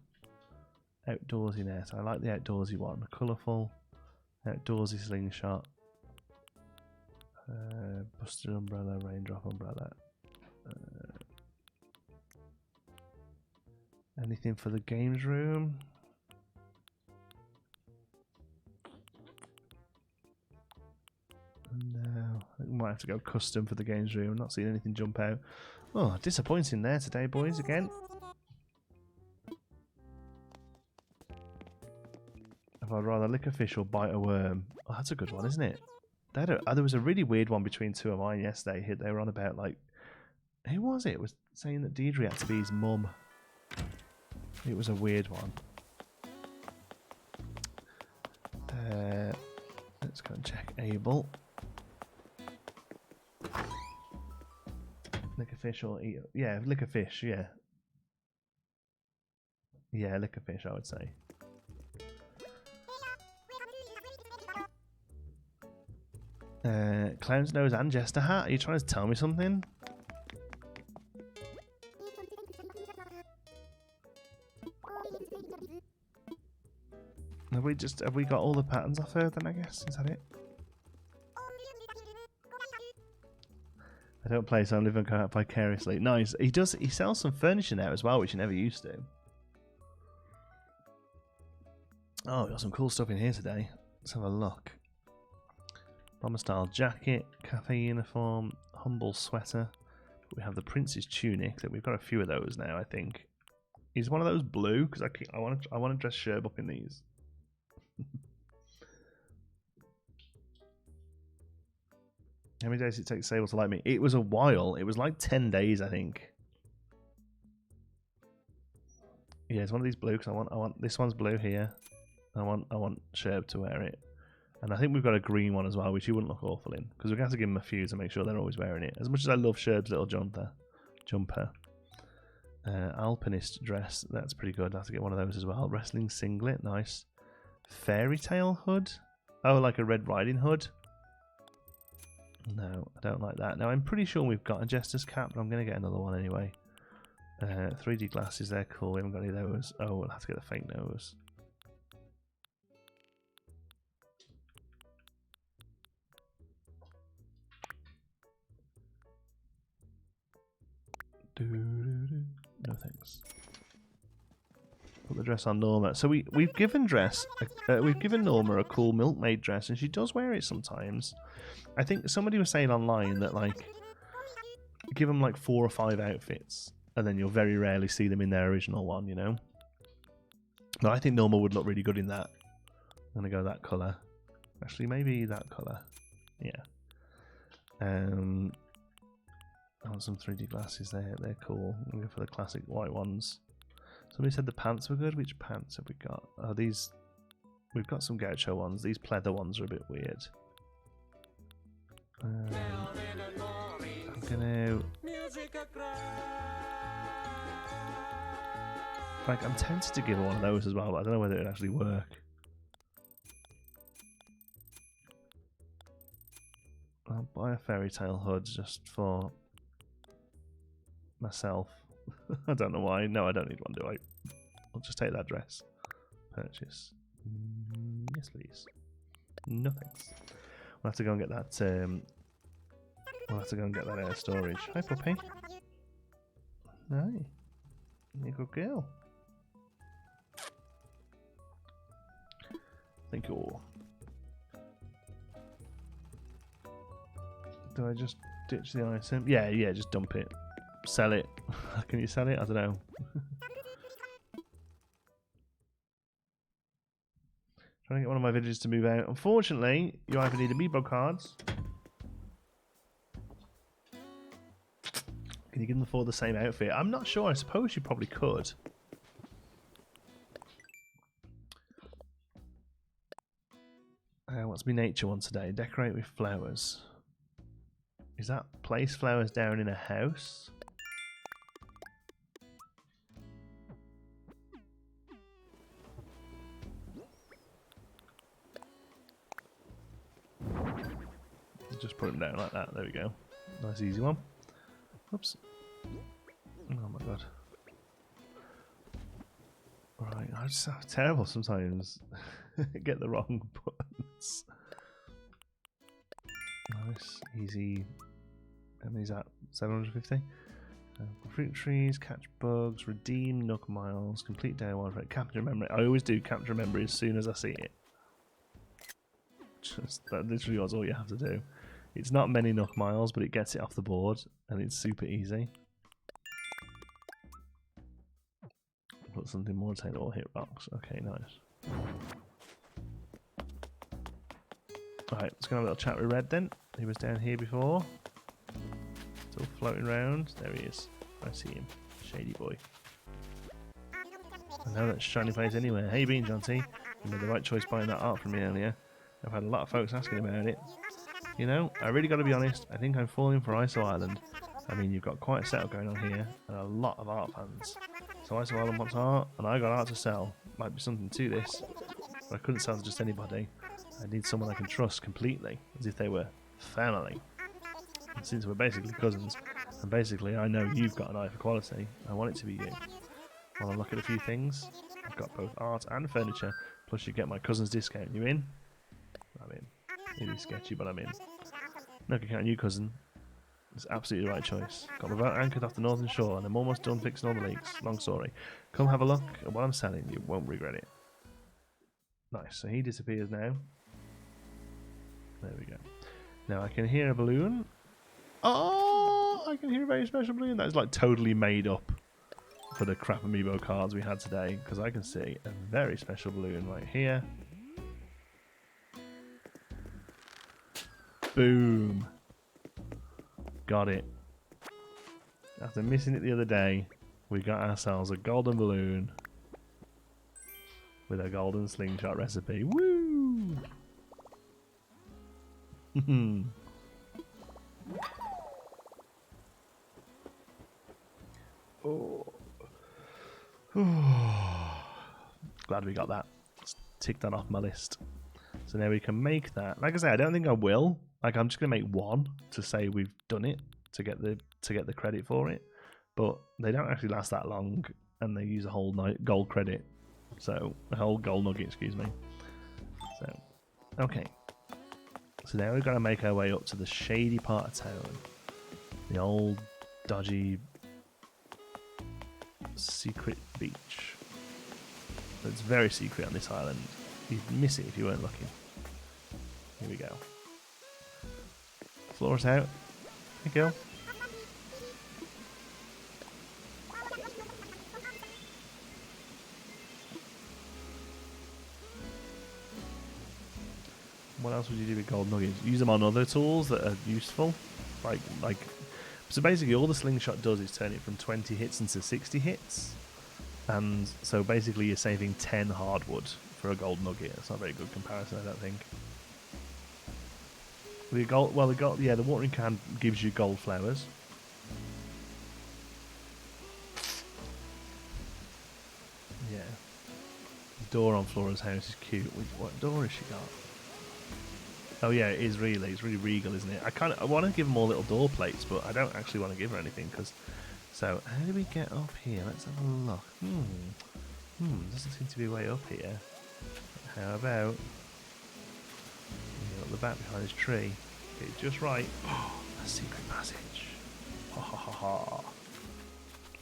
Outdoorsy net. I like the outdoorsy one. Colourful. Outdoorsy slingshot. Busted umbrella, raindrop umbrella. Anything for the games room? No, I think we might have to go custom for the games room. I'm not seeing anything jump out. Oh, disappointing there today, boys, again. If I'd rather lick a fish or bite a worm. Oh, that's a good one, isn't it? There was a really weird one between two of mine yesterday. They were on about, like... Who was it? It was saying that Deidre had to be his mum. It was a weird one. Let's go and check Abel. Lick a fish or eat... Yeah, lick a fish, yeah. Yeah, lick a fish, I would say. Clown's nose and jester hat? Are you trying to tell me something? Have we got all the patterns off her then, I guess? Is that it? I don't play, so I'm living vicariously. Nice. He does. He sells some furniture now as well, which he never used to. Oh, we got some cool stuff in here today. Let's have a look. Bomber style jacket, cafe uniform, humble sweater. We have the prince's tunic. That we've got a few of those now. I think. Is one of those blue? Because I want to dress Sherb up in these. How many days did it take Sable to like me? It was a while. It was like 10 days, I think. Yeah, it's one of these blue because I want this one's blue here. I want Sherb to wear it, and I think we've got a green one as well, which he wouldn't look awful in because we're going to have to give him a few to make sure they're always wearing it. As much as I love Sherb's little jumper. Alpinist dress, that's pretty good. I have to get one of those as well. Wrestling singlet, nice. Fairy tale hood. Oh, like a Red Riding Hood. No, I don't like that. Now I'm pretty sure we've got a Jester's cap, but I'm going to get another one anyway. 3D glasses, they're cool. We haven't got any of those. Oh, we'll have to get the fake nose. No thanks. Put the dress on Norma. So we've given Norma a cool milkmaid dress, and she does wear it sometimes. I think somebody was saying online that like give them like 4 or 5 outfits, and then you'll very rarely see them in their original one. You know. No, I think Norma would look really good in that. I'm gonna go that colour. Actually, maybe that colour. Yeah. I want some 3D glasses there. They're cool. I'm going for the classic white ones. Somebody said the pants were good. Which pants have we got? Oh, these. We've got some gaucho ones. These pleather ones are a bit weird. I'm gonna. Like, I'm tempted to give her one of those as well, but I don't know whether it would actually work. I'll buy a fairy tale hood just for myself. I don't know why. No, I don't need one, do I? I'll just take that dress. Purchase. Yes, please. No thanks. We'll have to go and get that. We'll have to go and get that air storage. Hi, puppy. Hi. You're a good girl. Thank you. Do I just ditch the item? Yeah, just dump it. Sell it. Can you sell it? I don't know. Trying to get one of my villagers to move out. Unfortunately, you either need Amiibo cards. Can you give them for the same outfit? I'm not sure. I suppose you probably could. What's my nature one today? Decorate with flowers. Is that place flowers down in a house? Just put them down like that. There we go. Nice easy one. Oops. Oh my god. Right, I just sound terrible sometimes. Get the wrong buttons. Nice, easy. How many is that? 750? Fruit trees, catch bugs, redeem Nook miles, complete day one, capture memory. I always do capture memory as soon as I see it. Just that literally was all you have to do. It's not many Nook miles, but it gets it off the board, and it's super easy. Put something more attainable, hit rocks. Okay, nice. Alright, let's go have a little chat with Red then. He was down here before. Still floating around. There he is. I see him. Shady boy. I know that shiny place anywhere. How you been, John T? You made the right choice buying that art from me earlier. I've had a lot of folks asking about it. You know, I really got to be honest, I think I'm falling for ISO Island. I mean, you've got quite a setup going on here, and a lot of art fans. So ISO Island wants art, and I got art to sell. Might be something to this, but I couldn't sell to just anybody. I need someone I can trust completely, as if they were family. And since we're basically cousins, and basically I know you've got an eye for quality, I want it to be you. While I look at a few things, I've got both art and furniture, plus you get my cousin's discount. You in? I'm in. Really sketchy, but I'm in. No account you, cousin. It's absolutely the right choice. Got the boat anchored off the northern shore and I'm almost done fixing all the leaks. Long story. Come have a look at what I'm selling. You won't regret it. Nice. So he disappears now. There we go. Now I can hear a balloon. Oh, I can hear a very special balloon. That is like totally made up for the crap amiibo cards we had today. Because I can see a very special balloon right here. Boom. Got it. After missing it the other day, we got ourselves a golden balloon with a golden slingshot recipe. Woo! Oh. Glad we got that. Let's tick that off my list. So now we can make that. Like I say, I don't think I will. Like I'm just gonna make one to say we've done it to get the credit for it. But they don't actually last that long, and they use a whole gold credit. So a whole gold nugget, excuse me. So okay. So now we've got to make our way up to the shady part of town. The old dodgy secret beach. It's very secret on this island. You'd miss it if you weren't looking. Here we go. Floor's out. Thank you. What else would you do with gold nuggets? Use them on other tools that are useful. Like so basically all the slingshot does is turn it from 20 hits into 60 hits. And so basically you're saving 10 hardwood for a gold nugget. It's not a very good comparison, I don't think. The gold, well, the watering can gives you gold flowers. Yeah. The door on Flora's house is cute. What door has she got? Oh yeah, it is really. It's really regal, isn't it? I want to give them all little door plates, but I don't actually want to give her anything because. So how do we get up here? Let's have a look. Doesn't seem to be way up here. How about up the back behind this tree? Get it just right. Oh, a secret passage. Ha ha ha ha.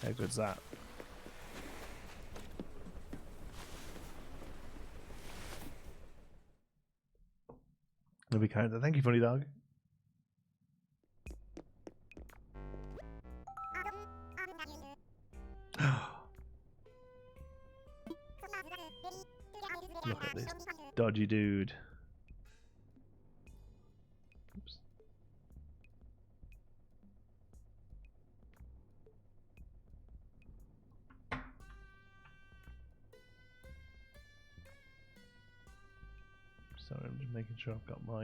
How good's that? Lovely character. Thank you, funny dog. Look at this dodgy dude. Oops. Sorry, I'm just making sure I've got my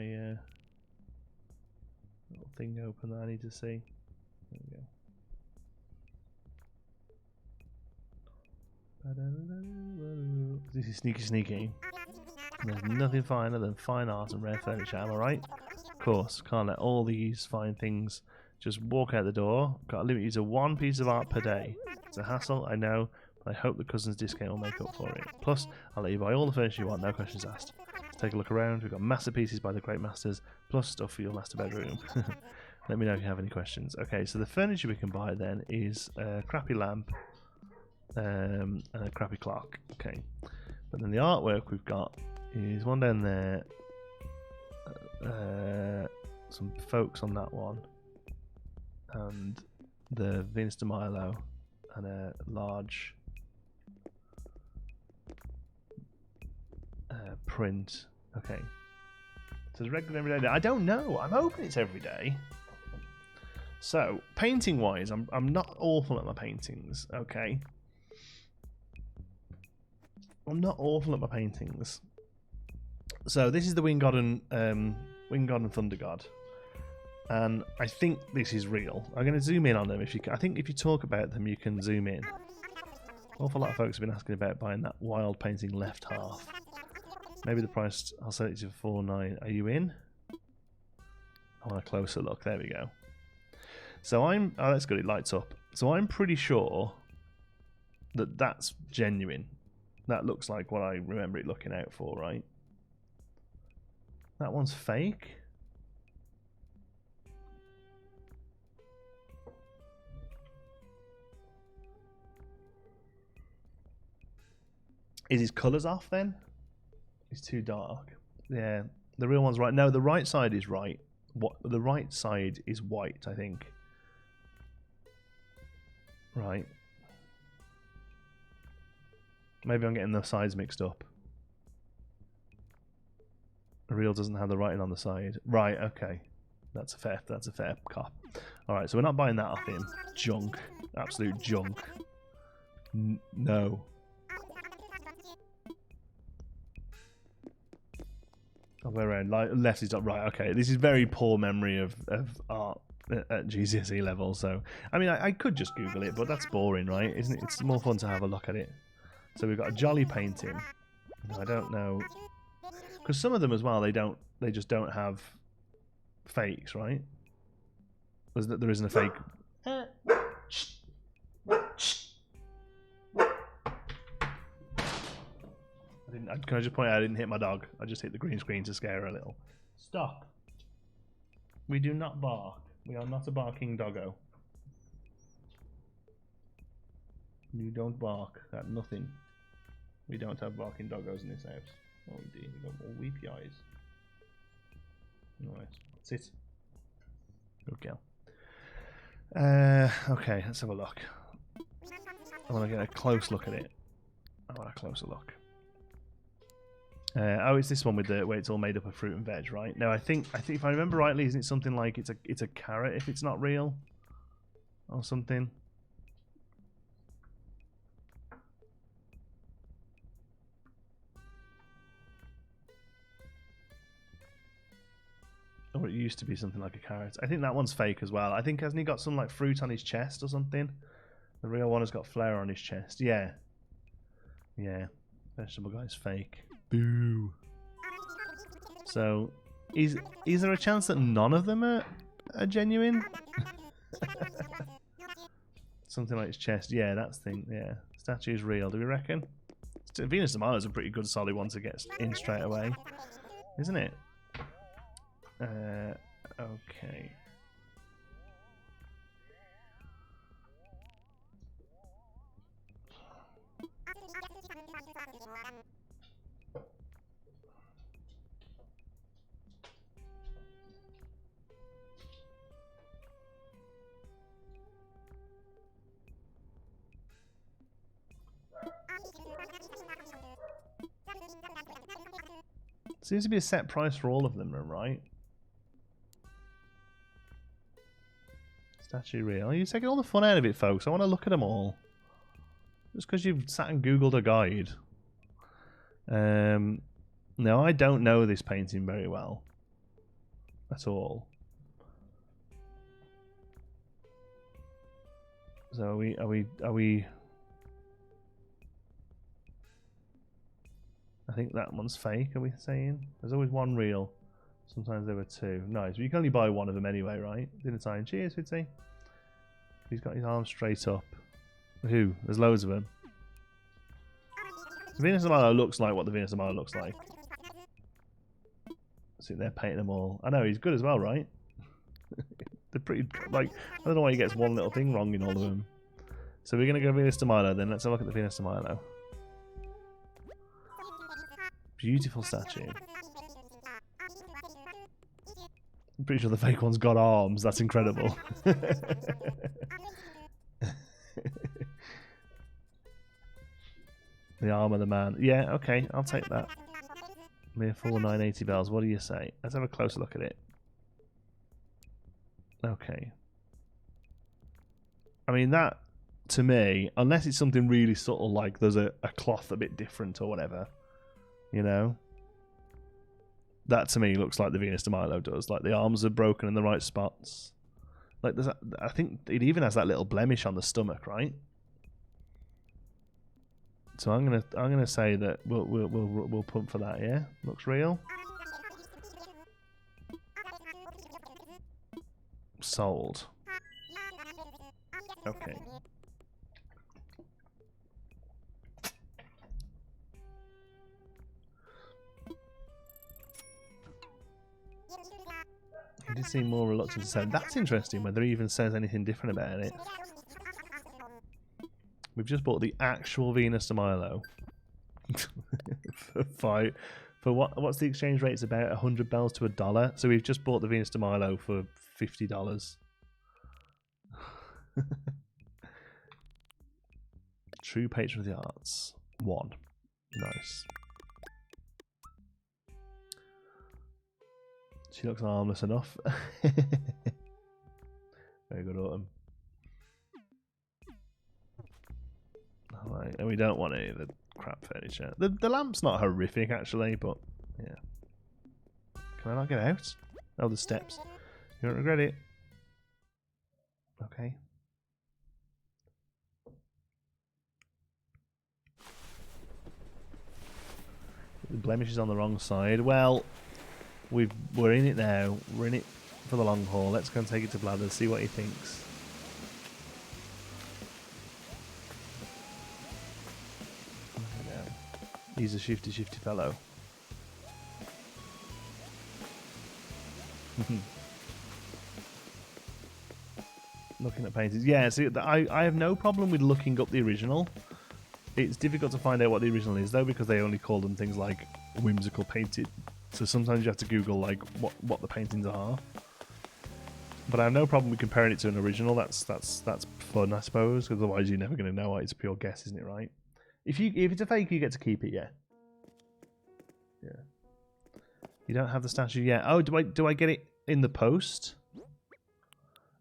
little thing open that I need to see. There we go. This is sneaky. There's nothing finer than fine art and rare furniture, am I right? Of course, can't let all these fine things just walk out the door. Got to limit you to one piece of art per day. It's a hassle, I know, but I hope the cousin's discount will make up for it. Plus, I'll let you buy all the furniture you want, no questions asked. Let's take a look around. We've got masterpieces by the great masters, plus stuff for your master bedroom. Let me know if you have any questions. Okay, so the furniture we can buy then is a crappy lamp, and a crappy clock. Okay, but then the artwork we've got is one down there, some folks on that one, and the Venus de Milo, and a large print. Okay, so it's regular every day. I don't know. I'm hoping it's every day. So painting wise, I'm not awful at my paintings. Okay. I'm not awful at my paintings. So this is the Wind God and Thunder God, and I think this is real. I'm going to zoom in on them. I think if you talk about them, you can zoom in. An awful lot of folks have been asking about buying that wild painting left half. Maybe the price. I'll set it to $4.9. Are you in? I want a closer look. There we go. So oh, that's good. It lights up. So I'm pretty sure that that's genuine. That looks like what I remember it looking out for, right? That one's fake. Is his colours off then? He's too dark. Yeah, the real one's right. No, the right side is right. What? The right side is white, I think. Right. Maybe I'm getting the sides mixed up. The real doesn't have the writing on the side. Right, okay. That's a fair cop. Alright, so we're not buying that off him. Junk. Absolute junk. No. Other way around. Left is not right. Okay, this is very poor memory of art at GCSE level. So, I mean, I could just Google it, but that's boring, right? Isn't it? It's more fun to have a look at it. So we've got a jolly painting. I don't know, because some of them as well, they just don't have fakes, right? There isn't a fake. Can I just point out I didn't hit my dog? I just hit the green screen to scare her a little. Stop. We do not bark. We are not a barking doggo. You don't bark at nothing. We don't have barking doggos in this house. Oh indeed, we've got all weepy eyes. Alright, sit. Good girl. Okay, let's have a look. I want to get a close look at it. I want a closer look. Oh, it's this one with the where it's all made up of fruit and veg, right? No, I think if I remember rightly, isn't it something like it's a carrot if it's not real, or something? Or it used to be something like a carrot. I think that one's fake as well. I think hasn't he got some like fruit on his chest or something? The real one has got flour on his chest. Yeah. Yeah. Vegetable guy's fake. Boo. So, is there a chance that none of them are genuine? Something like his chest. Yeah, that's the thing. Yeah. Statue's real. Do we reckon? Venus de Milo's a pretty good solid one to get in straight away. Isn't it? Okay. Seems to be a set price for all of them, right? Statue real. You're taking all the fun out of it, folks. I want to look at them all. Just because you've sat and Googled a guide. No, I don't know this painting very well. At all. So are we... I think that one's fake, are we saying? There's always one real. Sometimes there were two. Nice. But you can only buy one of them anyway, right? Dinner time. Cheers, Fitzy. He's got his arms straight up. Who? There's loads of them. The Venus de Milo looks like what the Venus de Milo looks like. See, they're painting them all. I know, he's good as well, right? They're pretty, like, I don't know why he gets one little thing wrong in all of them. So we're going to go Venus de Milo then. Let's have a look at the Venus de Milo. Beautiful statue. I'm pretty sure the fake one's got arms. That's incredible. The arm of the man. Yeah, okay, I'll take that. Mere 980 bells. What do you say? Let's have a closer look at it. Okay. I mean, that, to me, unless it's something really subtle, like there's a cloth a bit different or whatever, you know? That to me looks like the Venus de Milo does. Like the arms are broken in the right spots. Like there's, I think it even has that little blemish on the stomach, right? So I'm gonna say that we'll pump for that. Yeah, looks real. Sold. Okay. He did seem more reluctant to say. That's interesting, whether he even says anything different about it. We've just bought the actual Venus de Milo. For what's the exchange rate? It's about 100 bells to $1. So we've just bought the Venus de Milo for $50. True patron of the arts. 1. Nice. She looks harmless enough. Very good, Autumn. Alright, and we don't want any of the crap furniture. The lamp's not horrific actually, but yeah. Can I not get out? Oh, the steps. You don't regret it. Okay. The blemish is on the wrong side. Well, we're in it now. We're in it for the long haul. Let's go and take it to Blathers, see what he thinks. He's a shifty fellow. Looking at paintings. Yeah, see, I have no problem with looking up the original. It's difficult to find out what the original is, though, because they only call them things like whimsical painted. So sometimes you have to Google like what the paintings are. But I have no problem with comparing it to an original. That's fun, I suppose, because otherwise you're never going to know. It's a pure guess, isn't it, right? If it's a fake, you get to keep it, yeah. Yeah. You don't have the statue yet. Oh, do I get it in the post?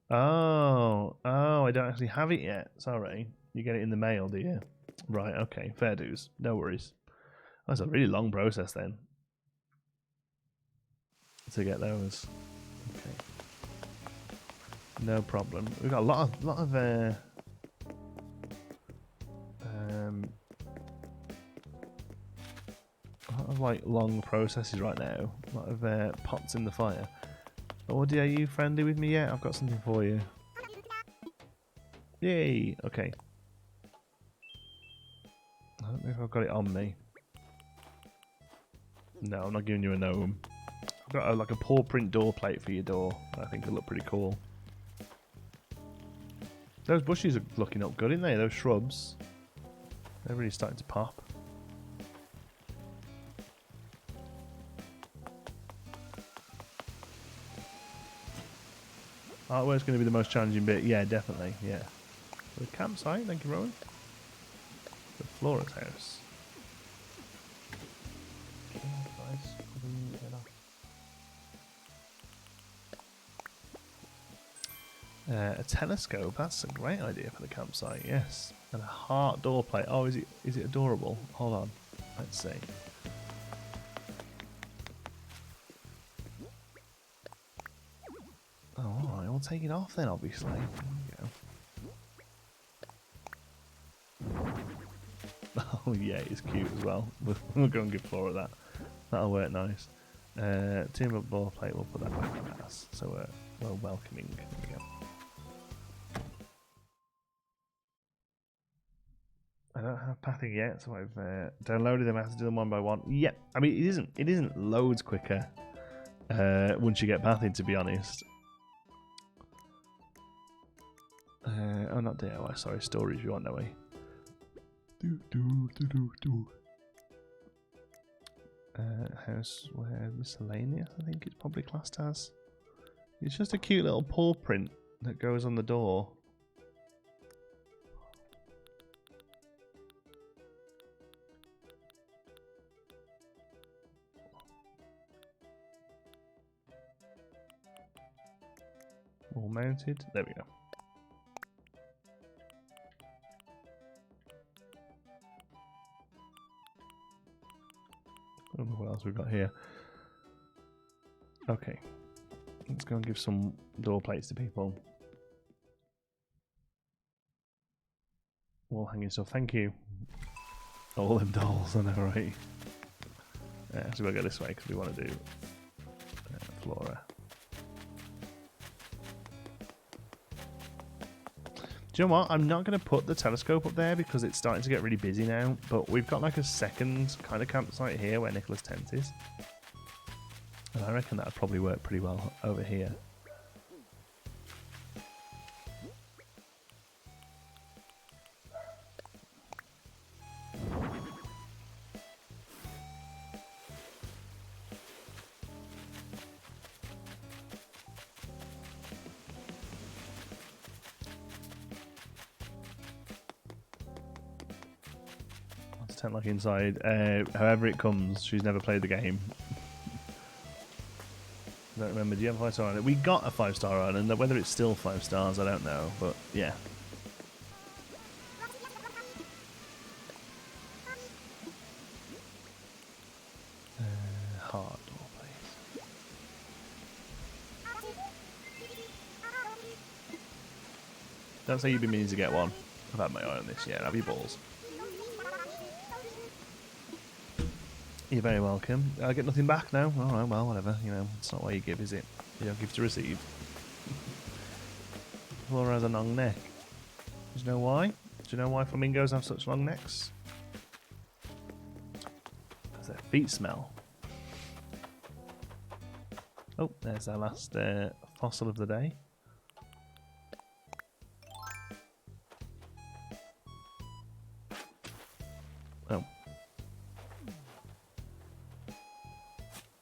Oh, I don't actually have it yet. Sorry. You get it in the mail, do you? Right, okay. Fair dues. No worries. That's a really long process then. To get those. Okay. No problem. We've got a lot of like long processes right now. A lot of pots in the fire. Audie, are you friendly with me yet? I've got something for you. Yay! Okay. I don't know if I've got it on me. No, I'm not giving you a gnome. I've got like a paw print door plate for your door. I think it'll look pretty cool. Those bushes are looking up good, aren't they? Those shrubs. They're really starting to pop. Artwork's going to be the most challenging bit. Yeah, definitely. Yeah. The campsite. Thank you, Rowan. The Flora's house. A telescope. That's a great idea for the campsite. Yes. And a heart door plate. Oh, is it adorable? Hold on. Let's see. Oh, alright, we'll take it off then, obviously. There we go. Oh, yeah, it's cute as well. We'll go and give Flora that. That'll work nice. Timber ball plate, we'll put that back on the house. So we're welcoming. There we go. I don't have pathing yet, so I've downloaded them. I have to do them one by one. Yep. I mean, it isn't loads quicker once you get pathing, to be honest. Oh, not DIY, sorry, storage you want, no way. House where miscellaneous, I think it's probably classed as. It's just a cute little paw print that goes on the door. All mounted, there we go. I don't know what else we've got here. Okay. Let's go and give some door plates to people. Wall hanging stuff. Thank you. All them dolls, I know, right? So we'll go this way because we want to do Flora. Do you know what? I'm not going to put the telescope up there because it's starting to get really busy now. But we've got like a second kind of campsite here where Nicola's tent is. And I reckon that would probably work pretty well over here. tent like inside. However it comes, she's never played the game. I don't remember. Do you have a 5-star island? We got a 5-star island. Whether it's still 5 stars, I don't know. But yeah. Hard door, please. Don't say you've been meaning to get one. I've had my eye on this. Yeah, have your balls. You're very welcome. I get nothing back now. All right, well, whatever. You know, it's not what you give, is it? You don't give to receive. Flora has a long neck. Do you know why? Do you know why flamingos have such long necks? Because their feet smell. Oh, there's our last fossil of the day. Oh.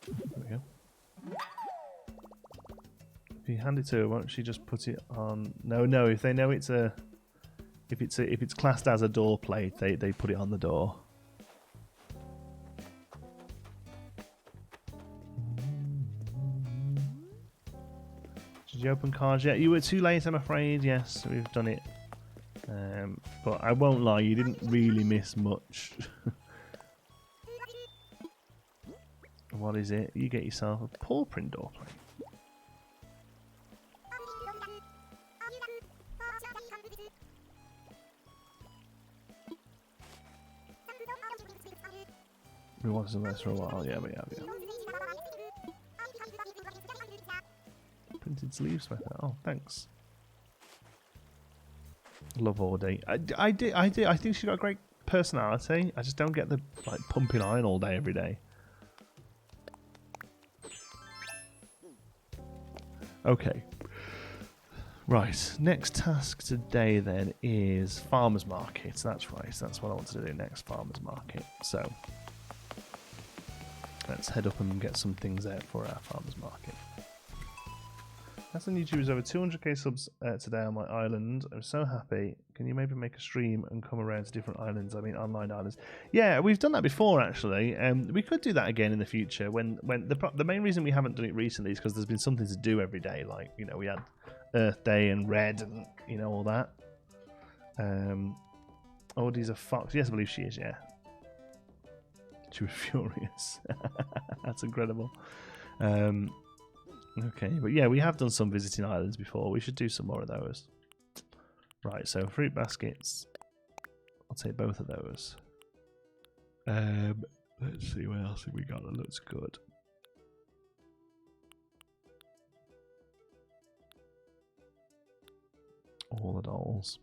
There we go. If you hand it to her, won't she just put it on? No. If they know it's a, if it's classed as a door plate, they put it on the door. Did you open cards yet? You were too late, I'm afraid. Yes, we've done it. But I won't lie, you didn't really miss much. What is it? You get yourself a paw print door plate. We wanted some less for a while. Yeah, we have. Yeah. Printed sleeve sweater. Oh, thanks. Love Audie. I think she's got a great personality. I just don't get the like pumping iron all day every day. Okay. Right. Next task today then is farmers market. That's right. That's what I wanted to do next. Farmers market. So let's head up and get some things out for our farmers market. That's on YouTube is over 200k subs today on my island. I'm so happy. Can you maybe make a stream and come around to different islands? I mean, online islands. Yeah, we've done that before actually. We could do that again in the future. When the main reason we haven't done it recently is because there's been something to do every day. Like we had Earth Day and Red and all that. Audie's a fox. Yes, I believe she is. Yeah. She was furious. That's incredible. Okay, but yeah, we have done some visiting islands before. We should do some more of those. Right, so fruit baskets. I'll take both of those. Let's see what else have we got that looks good. All the dolls.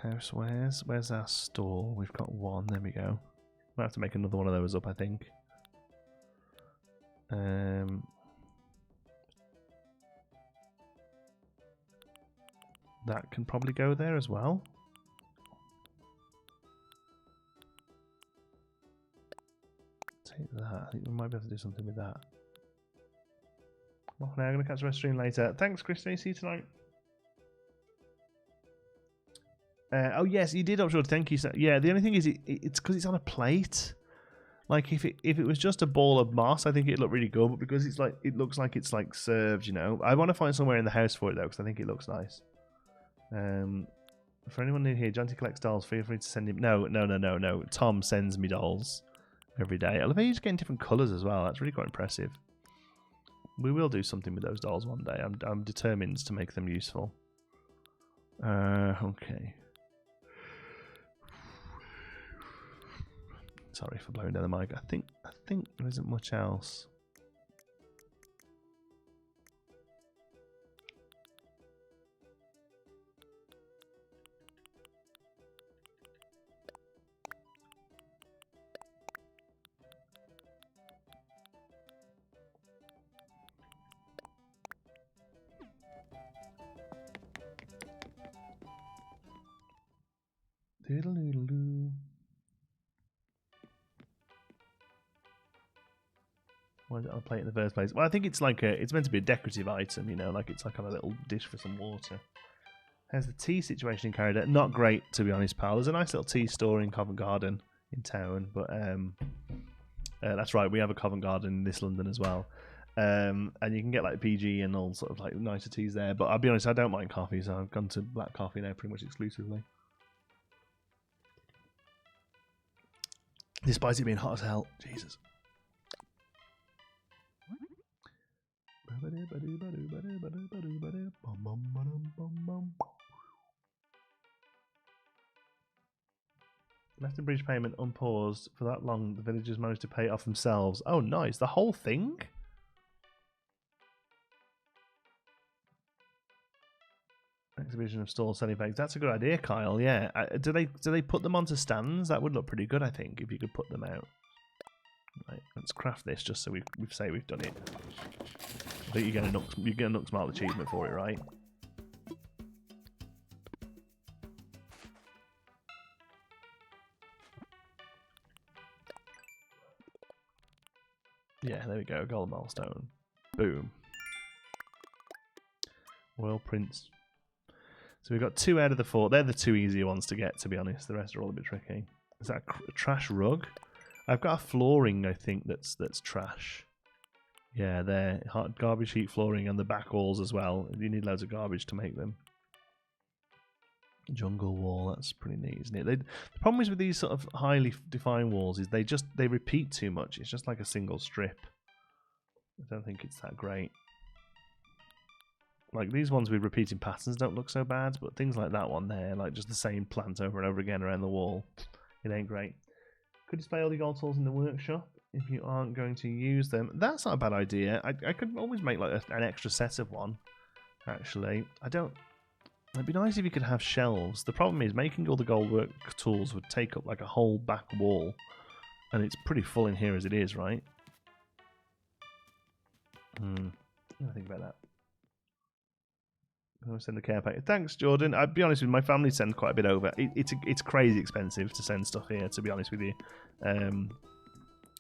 Housewares. Where's our store? We've got one. There we go. We'll have to make another one of those up, I think. That can probably go there as well. Take that. I think we might be able to do something with that. Well, now I'm going to catch my stream later. Thanks, Christy. See you tonight. Oh yes, you did upshore. Thank you. Yeah, the only thing is it's because it's on a plate. Like if it was just a ball of moss, I think it'd look really good. But because it's like it looks like it's like served, I want to find somewhere in the house for it though, because I think it looks nice. For anyone new here, Jonty collects dolls. Feel free to send him. No. Tom sends me dolls every day. I love how you're just getting different colours as well. That's really quite impressive. We will do something with those dolls one day. I'm determined to make them useful. Okay. Sorry for blowing down the mic. I think there isn't much else. Doodle-doodle-doo. Why is it on a plate in the first place? Well, I think it's like it's meant to be a decorative item, like it's like on a little dish for some water. How's the tea situation in Canada? Not great, to be honest, pal. There's a nice little tea store in Covent Garden in town, but that's right. We have a Covent Garden in this London as well, and you can get like PG and all sort of like nicer teas there. But I'll be honest, I don't mind coffee, so I've gone to black coffee now pretty much exclusively. Despite it being hot as hell, Jesus. Left the bridge payment unpaused for that long, the villagers managed to pay it off themselves. Oh, nice. The whole thing? Exhibition of stalls selling bags. That's a good idea, Kyle. Yeah. Do they put them onto stands? That would look pretty good, I think, if you could put them out. Right, let's craft this just so we say we've done it. I think you get a Nook Smart achievement for it, right? Yeah, there we go. Gold milestone. Boom. Royal Prince. So we've got 2 out of the 4. They're the 2 easier ones to get, to be honest. The rest are all a bit tricky. Is that a trash rug? I've got a flooring, I think, that's trash. Yeah, they're garbage heap flooring and the back walls as well. You need loads of garbage to make them. Jungle wall, that's pretty neat, isn't it? The problem is with these sort of highly defined walls is they repeat too much. It's just like a single strip. I don't think it's that great. Like these ones with repeating patterns don't look so bad, but things like that one there, like just the same plant over and over again around the wall, it ain't great. Could display all the gold tools in the workshop if you aren't going to use them. That's not a bad idea. I could always make like an extra set of one, actually. It'd be nice if you could have shelves. The problem is making all the gold work tools would take up like a whole back wall, and it's pretty full in here as it is, right? What do I think about that? I'll send the care package. Thanks, Jordan. I'll be honest with you, my family send quite a bit over. It's crazy expensive to send stuff here, to be honest with you.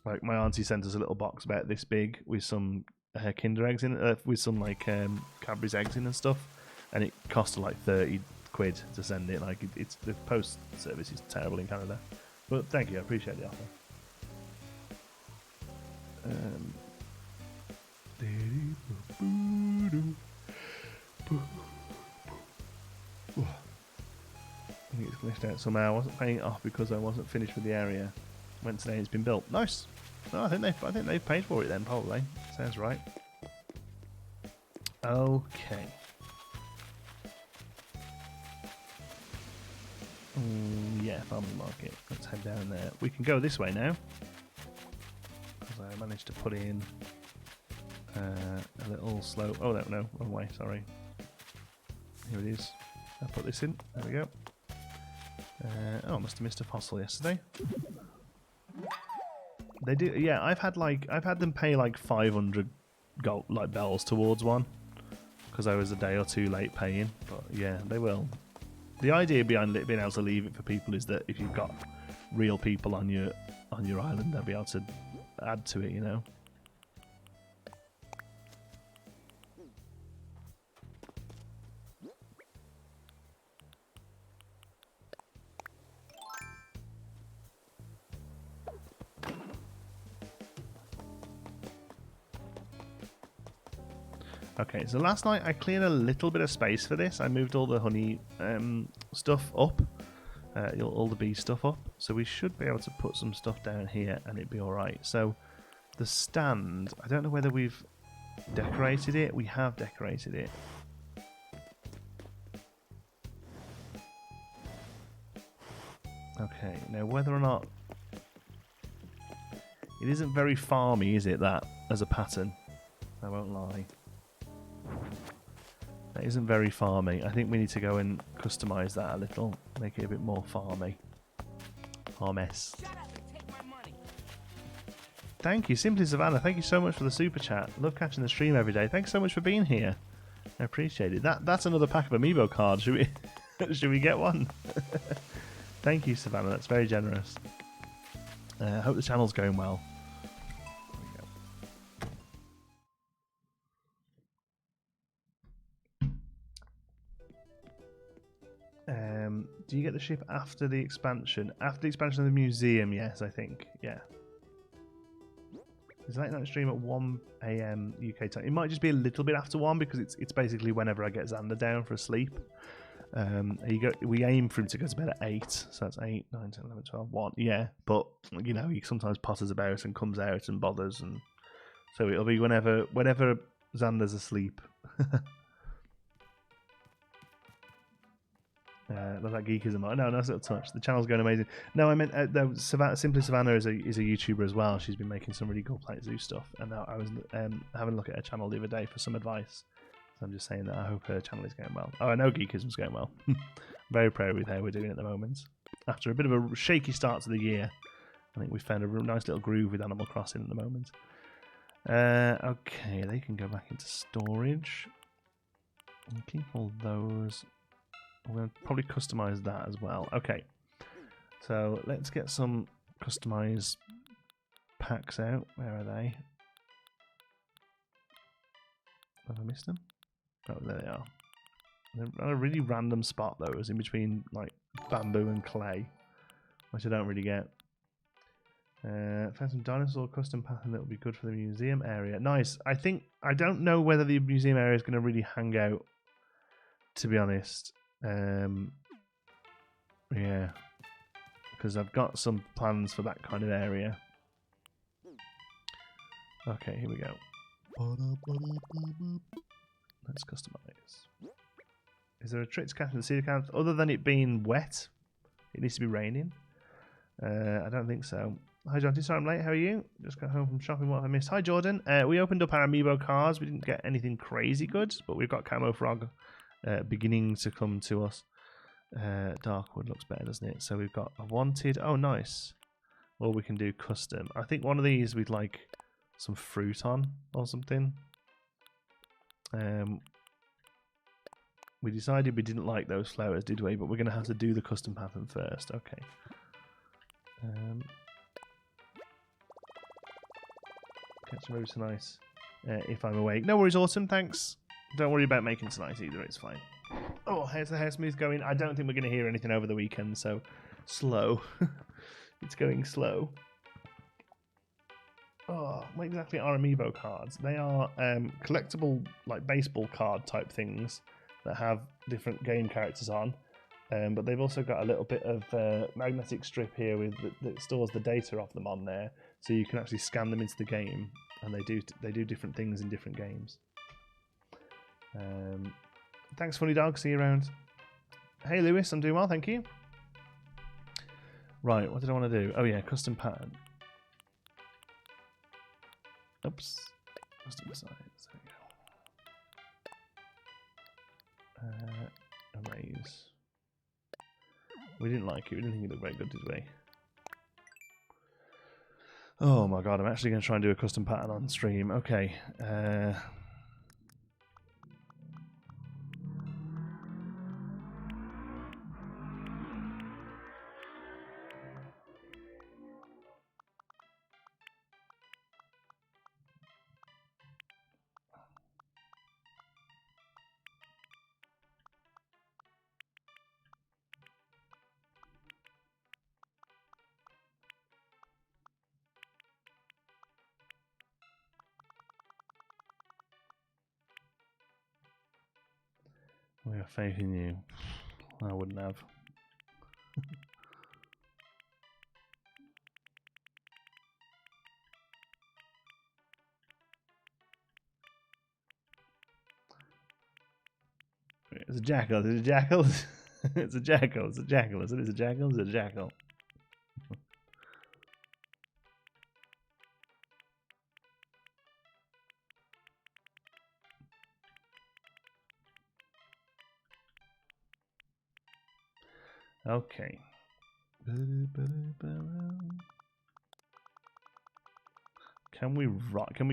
Like my auntie sent us a little box about this big with some Kinder eggs in it, with some like Cadbury's eggs in and stuff, and it cost like 30 quid to send it. Like it's the post service is terrible in Canada, but thank you, I appreciate the offer. I think it's glitched out somehow. I wasn't paying it off because I wasn't finished with the area. Went today and it's been built. Nice. No, I think they've paid for it then, probably. Sounds right. Okay. Yeah, farmers market. Let's head down there. We can go this way now, because I managed to put in a little slope. Oh no, wrong way. Sorry. Here it is. I'll put this in. There we go. Oh, I must have missed a fossil yesterday. They do. Yeah, I've had them pay like 500 gold like bells towards one because I was a day or two late paying. But yeah, they will. The idea behind being able to leave it for people is that if you've got real people on your island, they'll be able to add to it, you know. Okay, so last night I cleared a little bit of space for this. I moved all the honey stuff up, all the bee stuff up, so we should be able to put some stuff down here and it'd be alright. So the stand, I don't know whether we've decorated it. We have decorated it. Okay, now whether or not... It isn't very farmy, is it, that, as a pattern? I won't lie. That isn't very farmy. I think we need to go and customise that a little, make it a bit more farmy. Farmess. Thank you, Simply Savannah. Thank you so much for the super chat. Love catching the stream every day. Thanks so much for being here. I appreciate it. That's another pack of Amiibo cards. Should we get one? Thank you, Savannah. That's very generous. I hope the channel's going well. Do you get the ship after the expansion? After the expansion of the museum, yes, I think. Yeah. It's late night stream at 1 AM UK time. It might just be a little bit after 1 because it's basically whenever I get Xander down for a sleep. We aim for him to go to bed at 8, so that's 8, 9, 10, 11, 12, 1. Yeah, but you know, he sometimes potters about and comes out and bothers, and so it'll be whenever Xander's asleep. Love that Geekism. No, nice little touch. The channel's going amazing. No, I meant Simply Savannah is a YouTuber as well. She's been making some really cool Planet Zoo stuff, and I was having a look at her channel the other day for some advice. So I'm just saying that I hope her channel is going well. Oh, I know Geekism's going well. Very proud with how we're doing at the moment. After a bit of a shaky start to the year, I think we've found a real nice little groove with Animal Crossing at the moment. Okay, they can go back into storage. I'll keep all those. I'm going to probably customize that as well. Okay, so let's get some customized packs out. Where are they? Have I missed them? Oh, there they are. They're at a really random spot, though. It's in between like bamboo and clay, which I don't really get. Found some dinosaur custom pattern that would be good for the museum area. Nice. I don't know whether the museum area is going to really hang out, to be honest. Yeah, because I've got some plans for that kind of area. Okay, here we go. Let's customize. Is there a trick to catching the sea account other than it being wet? It needs to be raining. I don't think so. Hi Jonty, sorry I'm late. How are you? Just got home from shopping. What have I missed? Hi Jordan. We opened up our Amiibo cards. We didn't get anything crazy good, but we've got Camo Frog beginning to come to us. Darkwood looks better, doesn't it? So we've got a wanted. Oh, nice. Or we can do custom. I think one of these we'd like some fruit on or something. We decided we didn't like those flowers, did we? But we're going to have to do the custom pattern first. Okay. Catch some tonight if I'm awake. No worries, Autumn. Thanks. Don't worry about making tonight either. It's fine. Oh, how's the house move going? I don't think we're going to hear anything over the weekend, so slow. It's going slow. Oh, what exactly are Amiibo cards? They are collectible, like baseball card type things that have different game characters on. But they've also got a little bit of magnetic strip here that stores the data of them on there, so you can actually scan them into the game, and they do different things in different games. Thanks, Funny Dog. See you around. Hey, Lewis. I'm doing well, thank you. Right, what did I want to do? Oh yeah, custom pattern. Oops. Custom size. There we go. Erase. We didn't like it. We didn't think it looked very good, did we? Oh my god, I'm actually going to try and do a custom pattern on stream. Okay. We have faith in you. I wouldn't have. It's a jackal. It's a jackal. It's a jackal. It's a jackal. It's a jackal. It's a jackal. Okay. Can we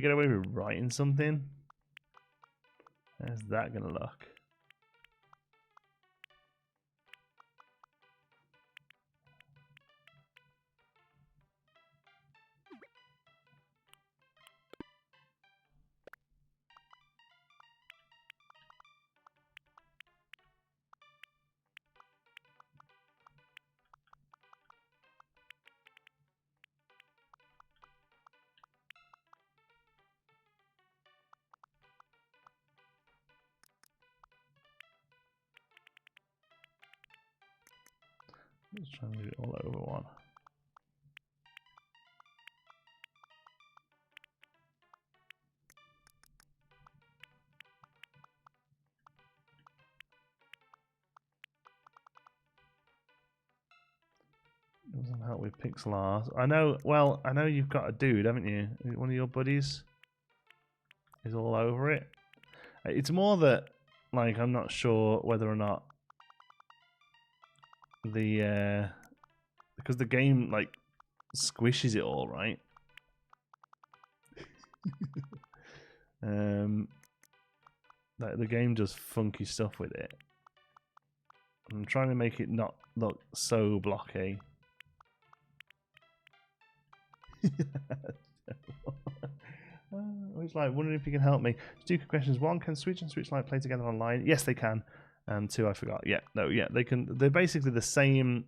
get away with writing something? How's that gonna look? Let's try and do it all over one. Doesn't help with pixel art. I know. Well, I know you've got a dude, haven't you? One of your buddies is all over it. It's more that, like, I'm not sure whether or not the because the game like squishes it all, right? Like the game does funky stuff with it. I'm trying to make it not look so blocky. He's like, wondering if you can help me. Two questions. One, can Switch and Switch Lite play together online? Yes, they can. And two, I forgot. Yeah, no, yeah, they can. They're basically the same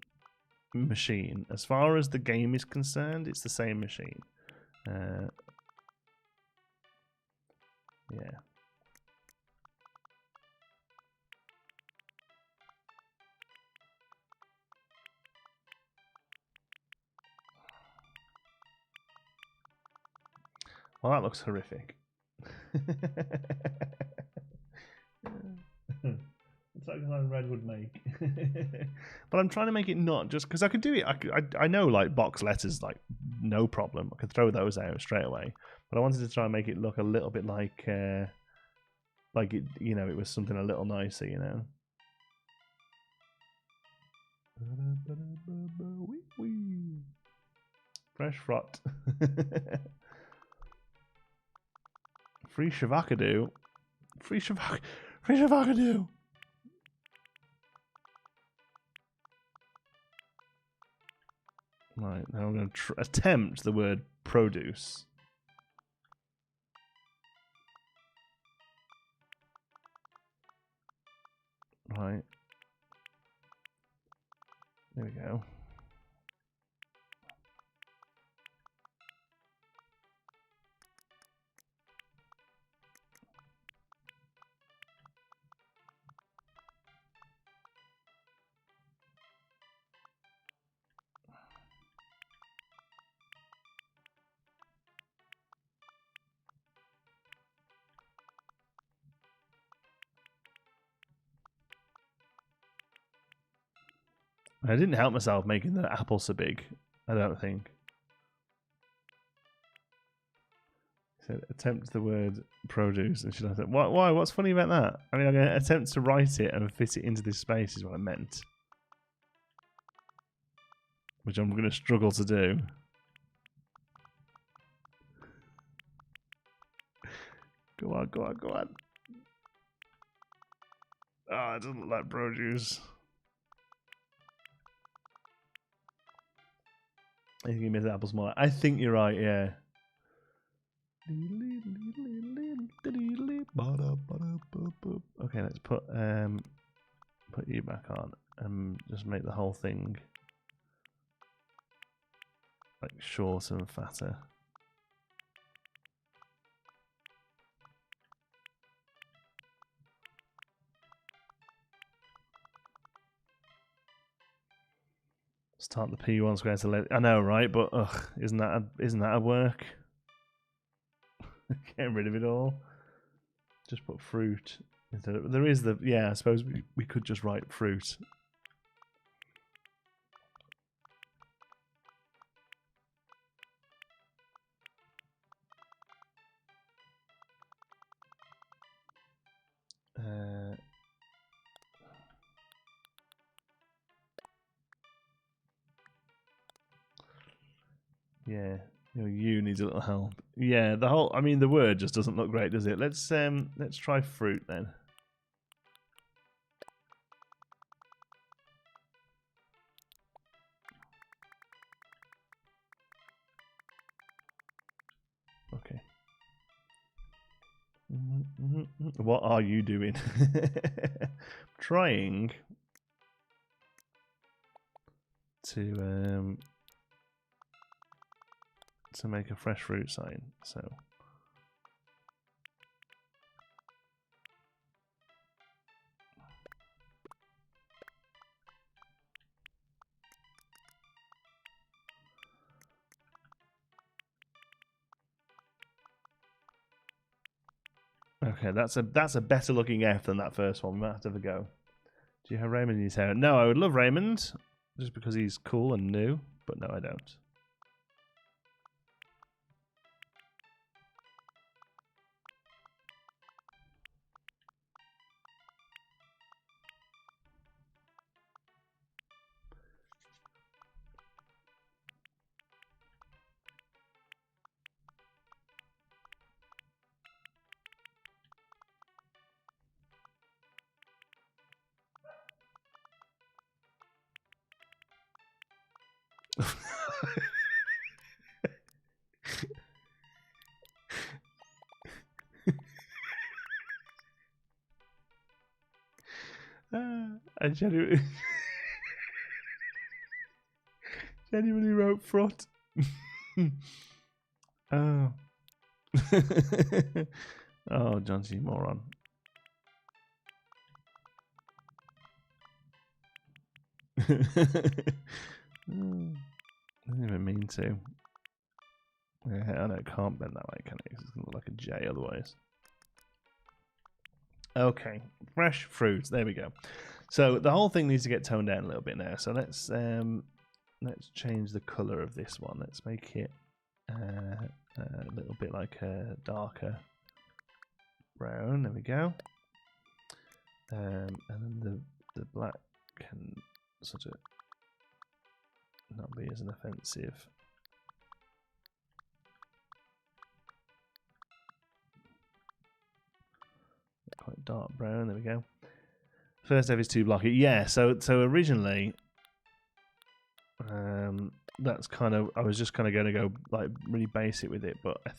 machine. As far as the game is concerned, it's the same machine. Yeah. Well, that looks horrific. It's like how red would make. But I'm trying to make it not just because I could do it. I know like box letters, like no problem. I could throw those out straight away. But I wanted to try and make it look a little bit like it, you know, it was something a little nicer, you know. Fresh frot. Free Shavakadu. Free Shavakadu. Right, now I'm going to attempt the word produce. Right. There we go. I didn't help myself making the apple so big, I don't think. Said attempt the word produce, and she said, "Why? What's funny about that? I mean, I'm going to attempt to write it and fit it into this space is what I meant, which I'm going to struggle to do." Go on. Oh, it doesn't look like produce. I think you made the apple smaller. I think you're right, yeah. Okay, let's put you back on and just make the whole thing like shorter and fatter. Start the P1 square to let. I know, right? But ugh, isn't that a work? Getting rid of it all. Just put fruit instead of. There is the I suppose we could just write fruit. Yeah, you needs a little help. Yeah, I mean, the word just doesn't look great, does it? Let's try fruit then. Okay. What are you doing? Trying to make a fresh fruit sign. So Okay, that's a better looking F than that first one. We might have to have a go. Do you have Raymond in his hair? No, I would love Raymond just because he's cool and new, but no, I don't. I genuinely, genuinely wrote front. Oh. Oh, John C. moron. I didn't even mean to. Yeah, I know it can't bend that way, can it? 'Cause it's going to look like a J otherwise. Okay, fresh fruit. There we go. So the whole thing needs to get toned down a little bit now. So let's change the color of this one. Let's make it a little bit like a darker brown. There we go. And then the black can sort of not be as offensive. Quite dark brown. There we go. First F is too blocky. Yeah. So originally, that's kind of, I was just kind of going to go like really basic with it, but I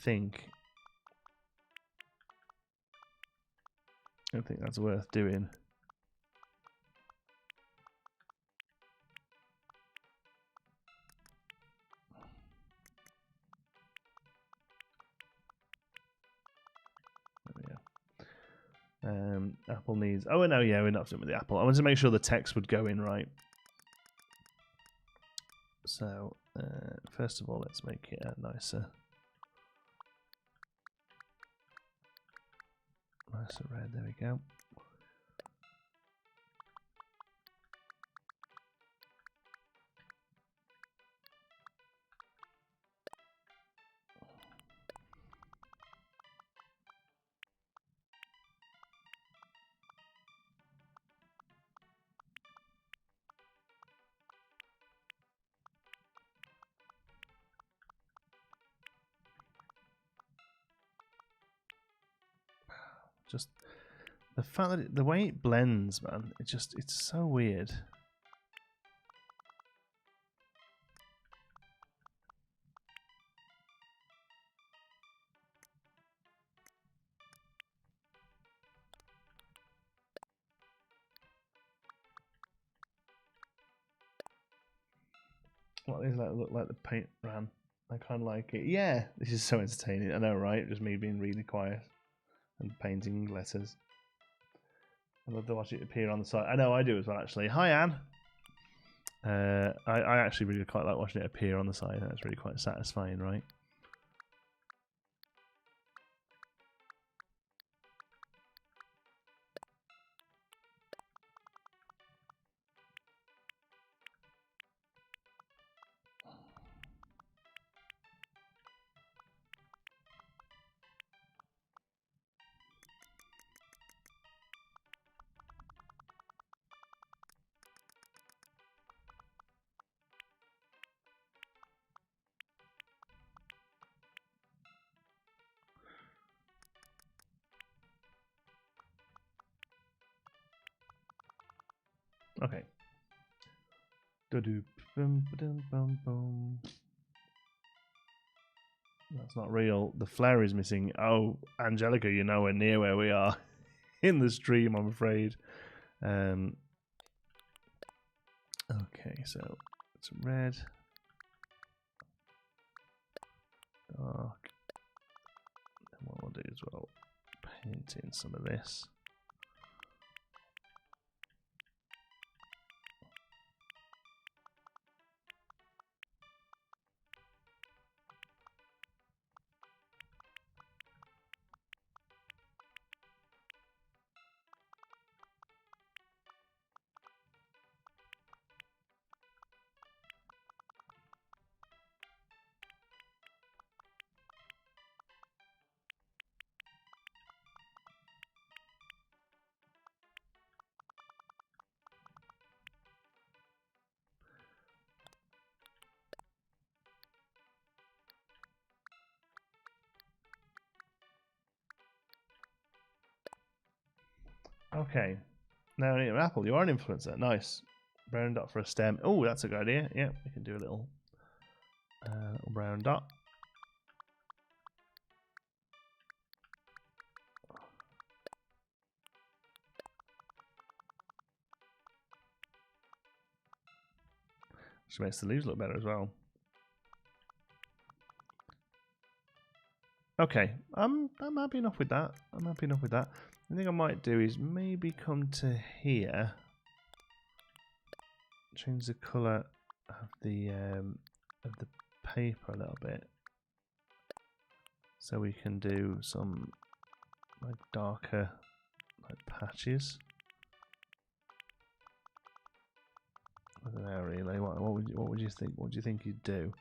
don't think that's worth doing. Apple needs... Oh, no, yeah, we're not doing with the apple. I wanted to make sure the text would go in right. So, first of all, let's make it nicer. Nicer red, there we go. Just the fact that the way it blends, man, it's so weird. What does that look like? The paint ran. I kind of like it. Yeah, this is so entertaining. I know, right? Just me being really quiet and painting letters. I love to watch it appear on the side. I know I do as well, actually. Hi, Anne. I actually really quite like watching it appear on the side. That's really quite satisfying, right? Okay. That's not real. The flare is missing. Oh, Angelica, you're nowhere near where we are in the stream, I'm afraid. Okay, so it's red. Dark. And what we'll do is we'll paint in some of this. Okay. Now, Apple, you are an influencer. Nice. Brown dot for a stem. Oh, that's a good idea. Yeah, we can do a little brown dot. Which makes the leaves look better as well. Okay, I'm happy enough with that. I'm happy enough with that. The thing I might do is maybe come to here, change the colour of the paper a little bit, so we can do some like darker like patches. I don't know really. What would you think? What do you think you'd do?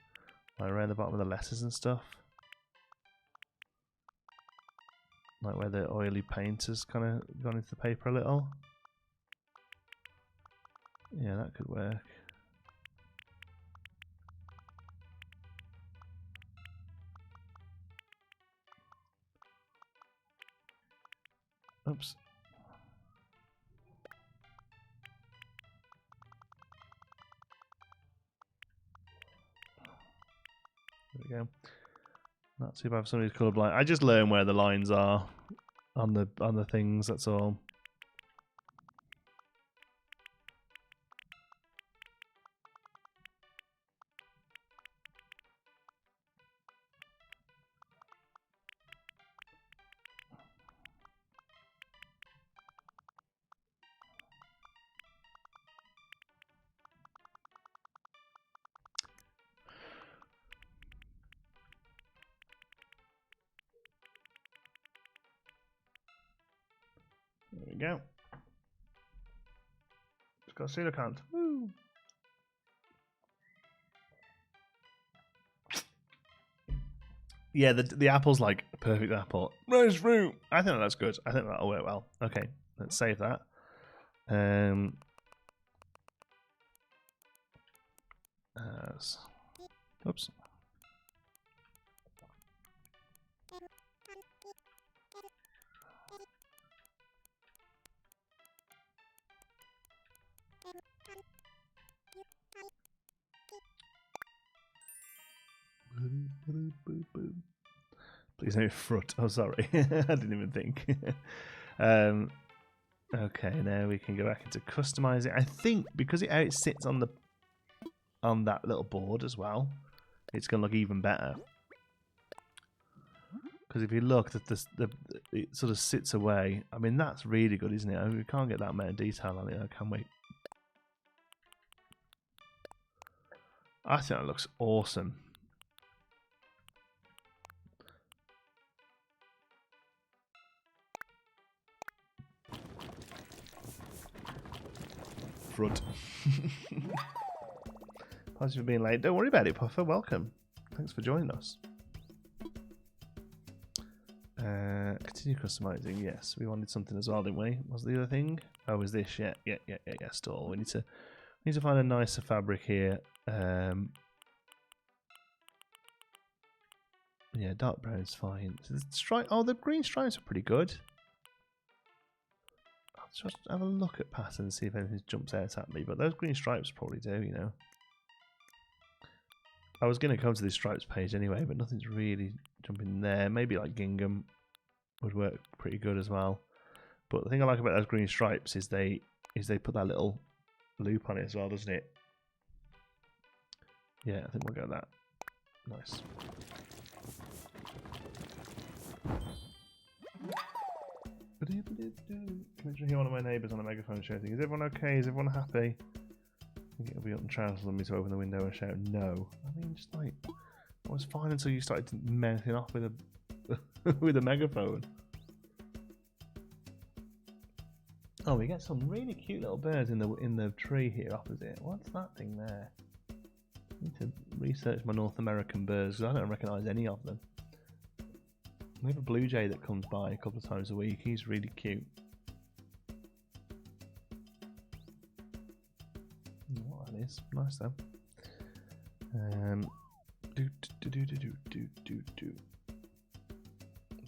Like around the bottom of the letters and stuff. Like where the oily paint has kind of gone into the paper a little. Yeah, that could work. Oops. There we go. Not too bad for somebody who's colourblind. I just learn where the lines are on the things, that's all. There we go. Just got a pseudo count. Woo! Yeah, the apple's like a perfect apple. Nice fruit. I think that's good. I think that'll work well. Okay, let's save that. Oops. Please no fruit. Oh, sorry. I didn't even think. Okay, now we can go back into customizing. I think because how it sits on that little board as well, it's going to look even better. Because if you look, it sort of sits away. I mean, that's really good, isn't it? I mean, we can't get that amount of detail on it, can we? I think that looks awesome. Front. Apologies for being late. Don't worry about it, Puffer. Welcome. Thanks for joining us. Continue customizing. Yes, we wanted something as well, didn't we? Was the other thing? Oh, was this? Yeah. Stall. We need to find a nicer fabric here. Yeah, dark brown's fine. So the green stripes are pretty good. I'll just have a look at patterns and see if anything jumps out at me. But those green stripes probably do, you know. I was going to come to this stripes page anyway, but nothing's really jumping there. Maybe like gingham would work pretty good as well. But the thing I like about those green stripes is they put that little loop on it as well, doesn't it? Yeah, I think we'll go with that. Nice. Can I hear one of my neighbours on a megaphone shouting, "Is everyone okay? Is everyone happy?" I think it'll be up and translating me to open the window and shout no. I mean, just like, it was fine until you started mouthing off with a with a megaphone. Oh, we get some really cute little birds in the tree here opposite. What's that thing there? I need to research my North American birds because I don't recognise any of them. We have a blue jay that comes by a couple of times a week. He's really cute. What that is, nice though.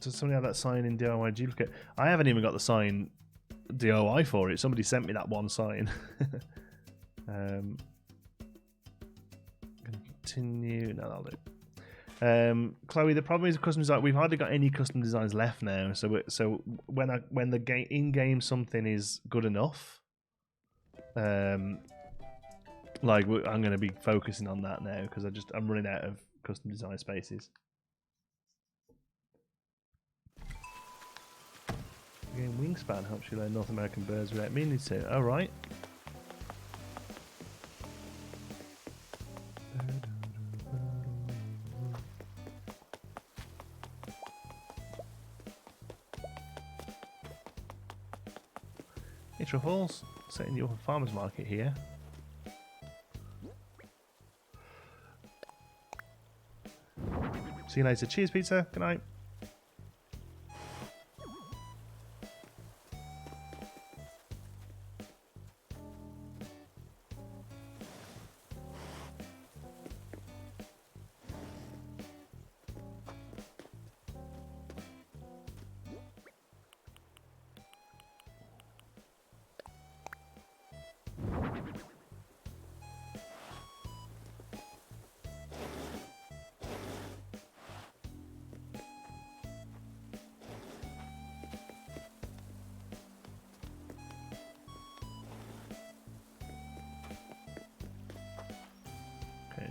Does somebody have that sign in DIY duplicate? I haven't even got the sign DIY for it. Somebody sent me that one sign. Continue. No, that'll do. Chloe, the problem is with custom design. We've hardly got any custom designs left now. So when the in-game something is good enough, like I'm going to be focusing on that now because I'm running out of custom design spaces. Again, Wingspan helps you learn North American birds without meaning to. Oh, right. Hey, Truffles. Setting you up a farmer's market here. See you later. Cheers, pizza. Good night.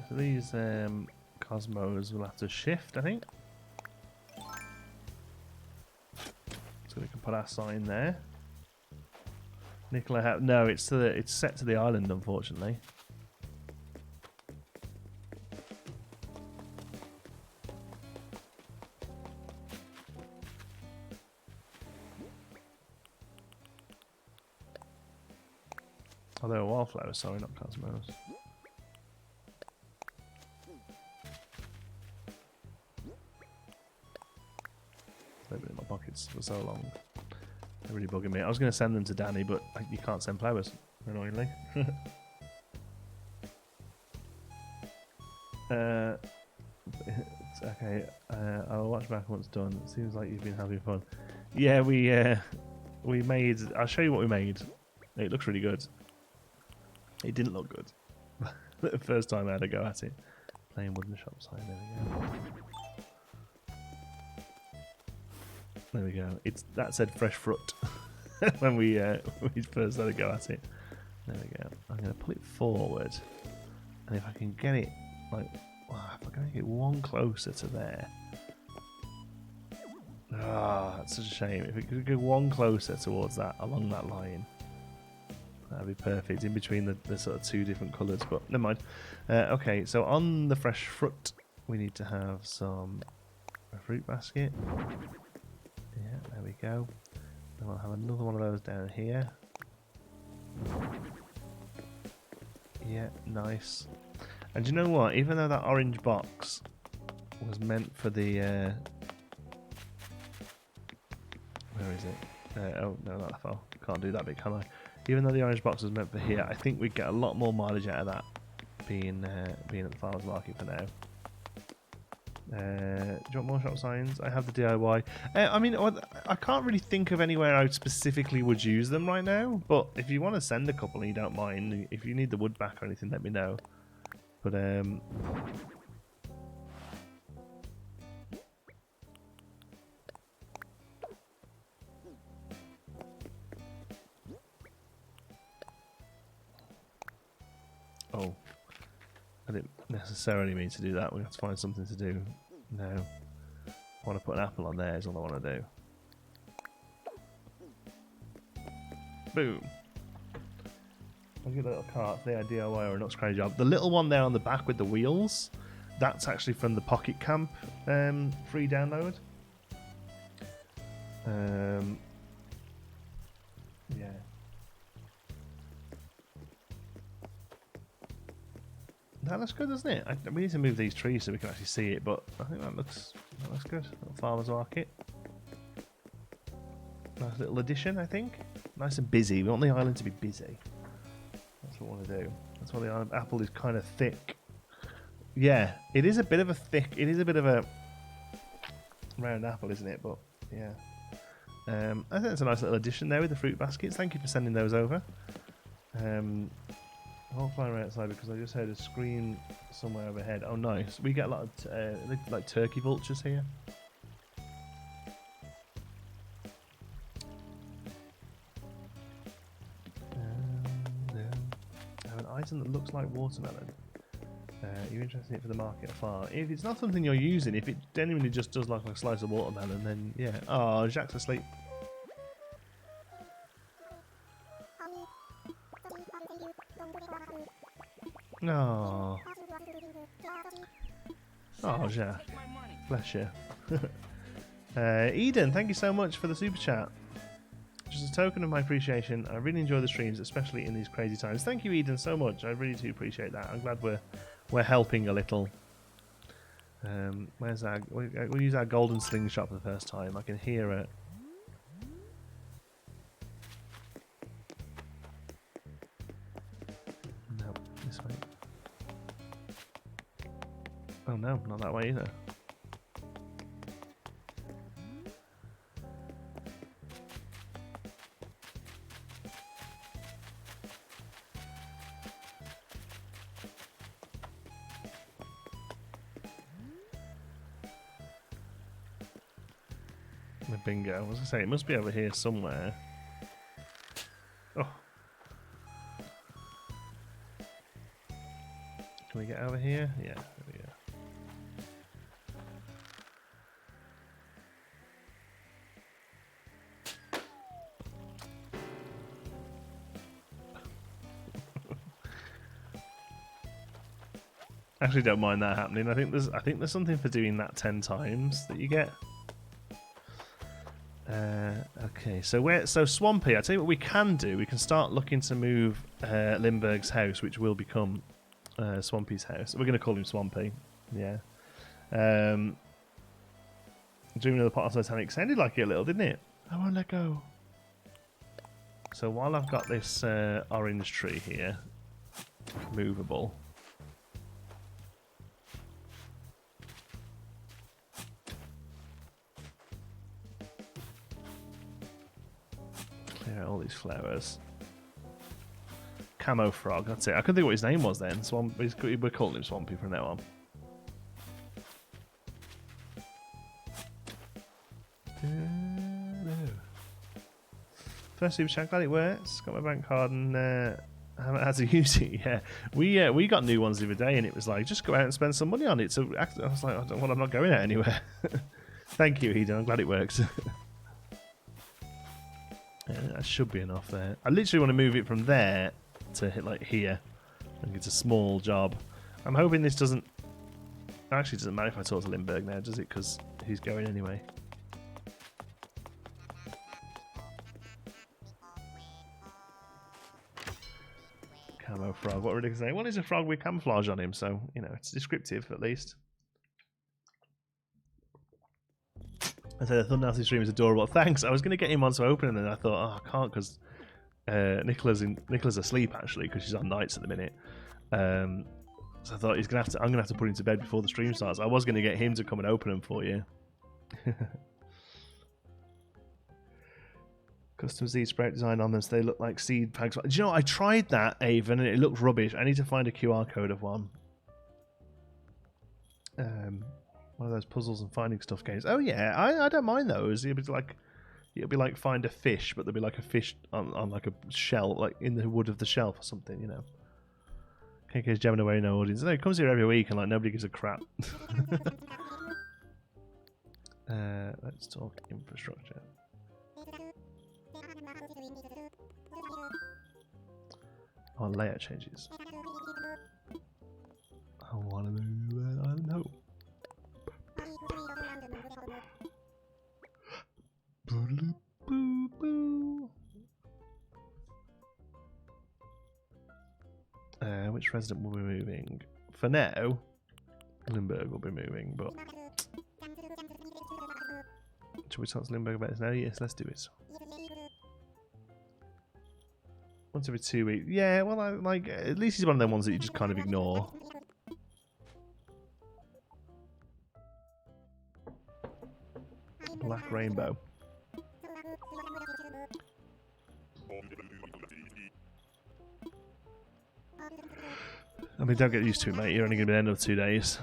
So these Cosmos will have to shift, I think. So we can put our sign there. Nicola, no, it's set to the island, unfortunately. Oh, they were wildflowers, sorry, not Cosmos. They've been in my pockets for so long. They're really bugging me. I was going to send them to Danny, but you can't send flowers, annoyingly. Okay, I'll watch back once done. It seems like you've been having fun. Yeah, we made... I'll show you what we made. It looks really good. It didn't look good. The first time I had a go at it. Playing wooden shop sign, there we go. There we go. That said fresh fruit when we first had a go at it. There we go. I'm going to pull it forward, and if I can get it like, wow, if I can get one closer to there. Ah, that's such a shame. If it could go one closer towards that, along that line, that'd be perfect. In between the sort of two different colours, but never mind. Okay, so on the fresh fruit, we need to have a fruit basket. Yeah, there we go. Then we'll have another one of those down here. Yeah, nice. And do you know what? Even though that orange box was meant for the... where is it? Oh, no, not that far. Can't do that bit, can I? Even though the orange box was meant for here, I think we'd get a lot more mileage out of that being at the farmer's market for now. Do you want more shop signs? I have the DIY. I mean, I can't really think of anywhere I specifically would use them right now, but if you want to send a couple and you don't mind, if you need the wood back or anything, let me know. But oh, I didn't necessarily mean to do that. We have to find something to do. No, I want to put an apple on there is all I want to do. Boom. Look at the little cart there, DIY or a Nook's Cranny job. The little one there on the back with the wheels, that's actually from the Pocket Camp free download. Yeah. That looks good, doesn't it? We need to move these trees so we can actually see it, but I think that looks good. Little farmer's market. Nice little addition, I think. Nice and busy. We want the island to be busy. That's what we want to do. That's why the island apple is kind of thick. Yeah, it is a bit of a round apple, isn't it? But yeah. I think that's a nice little addition there with the fruit baskets. Thank you for sending those over. I won't fly right outside because I just heard a scream somewhere overhead. Oh, nice. We get a lot of like turkey vultures here. I have an item that looks like watermelon. You're interested in it for the market afar. If it's not something you're using, if it genuinely just does look like a slice of watermelon, then yeah. Oh, Jacques asleep. Oh. Oh, Jacques. Bless you. Eden, thank you so much for the super chat. Just a token of my appreciation. I really enjoy the streams, especially in these crazy times. Thank you, Eden, so much. I really do appreciate that. I'm glad we're helping a little. Where's our? We'll use our golden slingshot for the first time. I can hear it. No, this way. Oh no, not that way either. Bingo. I was going to say, it must be over here somewhere. Oh. Can we get over here? Yeah, there we go. Actually, don't mind that happening. I think there's something for doing that 10 times that you get. Okay, so Swampy, I tell you what we can do. We can start looking to move Lindbergh's house, which will become Swampy's house. We're going to call him Swampy. Yeah. Dreaming of the pot of Titanic sounded like it a little, didn't it? I won't let go. So while I've got this orange tree here, movable. Clear out all these flowers. Camo Frog, that's it. I couldn't think what his name was then. We're calling him Swampy from now on. First super chat, glad it works. Got my bank card and haven't had to use it. Yeah, we got new ones the other day, and it was like, just go out and spend some money on it. So I was like, well, I'm not going out anywhere. Thank you, Eden. I'm glad it works. Yeah, that should be enough there. I literally want to move it from there to hit like here. I think it's a small job. I'm hoping this doesn't. Actually, it doesn't matter if I talk to Lindbergh now, does it? Because he's going anyway. Camo frog. What were they saying? Well, he's a frog with camouflage on him, so you know it's descriptive at least. I said the thumbnail stream is adorable. Thanks. I was going to get him on to open, and then I thought, oh, I can't because Nicola's asleep actually because she's on nights at the minute. So I thought I'm gonna have to put him to bed before the stream starts. I was going to get him to come and open them for you. Custom seed sprout design on them, so they look like seed bags. Do you know, I tried that, Avon, and it looked rubbish. I need to find a QR code of one. One of those puzzles and finding stuff games. Oh yeah, I don't mind those. It'll be like find a fish, but there'll be like a fish on like a shell, like in the wood of the shelf or something, you know. KK's jamming away, no audience. No, he comes here every week and like nobody gives a crap. Let's talk infrastructure. Oh, layout changes. I want to move. I don't know. Which resident will be moving? For now, Lindbergh will be moving, but should we talk to Lindbergh about this now? Yes, let's do it. Once every 2 weeks. Yeah, well, at least he's one of them ones that you just kind of ignore. Black Rainbow. I mean, don't get used to it, mate. You're only going to be there another 2 days.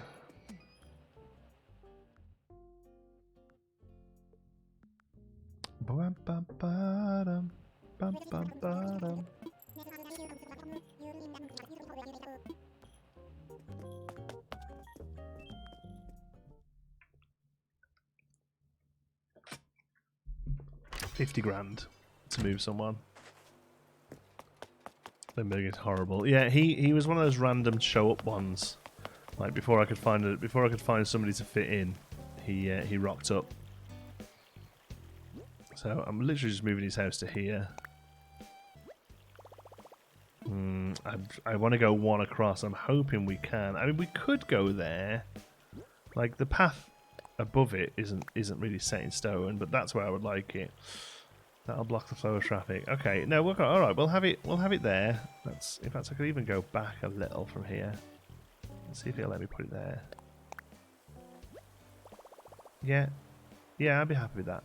$50,000 to move someone. Limburg is horrible. Yeah, he was one of those random show up ones. Like before I could find somebody to fit in, he rocked up. So I'm literally just moving his house to here. I want to go one across. I'm hoping we can. I mean, we could go there. Like the path above it isn't really set in stone, but that's where I would like it. That'll block the flow of traffic. Okay, no, we'll go. All right, we'll have it there. That's, in fact, I could even go back a little from here. Let's see if he'll let me put it there. Yeah, yeah, I'd be happy with that.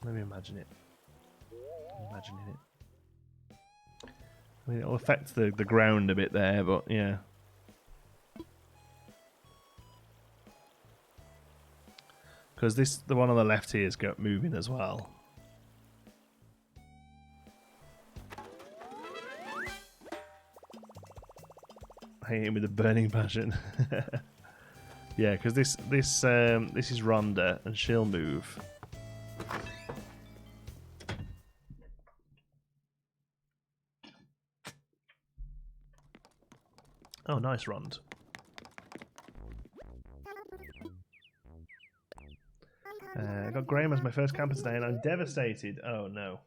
Let me imagine it. Imagining it. I mean, it'll affect the ground a bit there, but yeah. Because the one on the left here is moving as well. I hate him with a burning passion. Yeah, because this is Rhonda and she'll move. Oh, nice, Rond. I got Graham as my first camper today and I'm devastated. Oh no.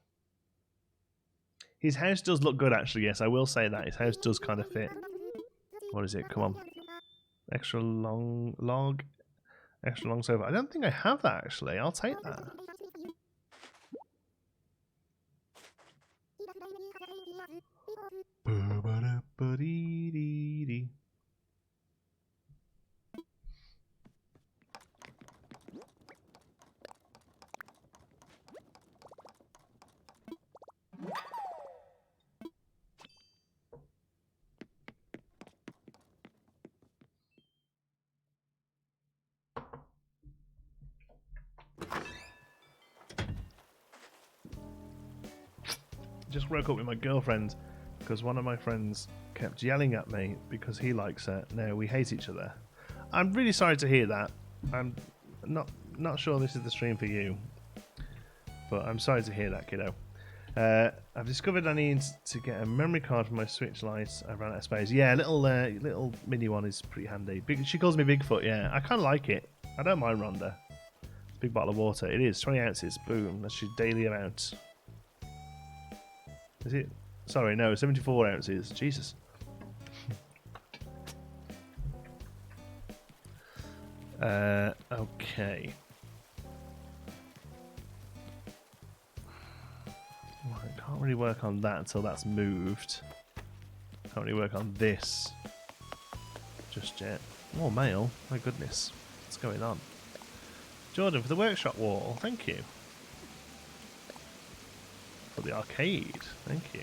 His house does look good actually, yes, I will say that. His house does kind of fit. What is it? Come on. Extra long log. Extra long sofa. I don't think I have that actually. I'll take that. Just broke up with my girlfriend because one of my friends kept yelling at me because he likes her. Now we hate each other. I'm really sorry to hear that. I'm not sure this is the stream for you, but I'm sorry to hear that, kiddo. I've discovered I need to get a memory card for my Switch Lite. I ran out of space. Yeah, little mini one is pretty handy. She calls me Bigfoot. Yeah, I kind of like it. I don't mind Rhonda. Big bottle of water. It is 20 ounces. Boom. That's your daily amount. Is it? Sorry, no, 74 ounces. Jesus. Okay. Well, I can't really work on that until that's moved. Can't really work on this just yet. More mail. My goodness. What's going on? Jordan, for the workshop wall. Thank you. For the arcade. Thank you.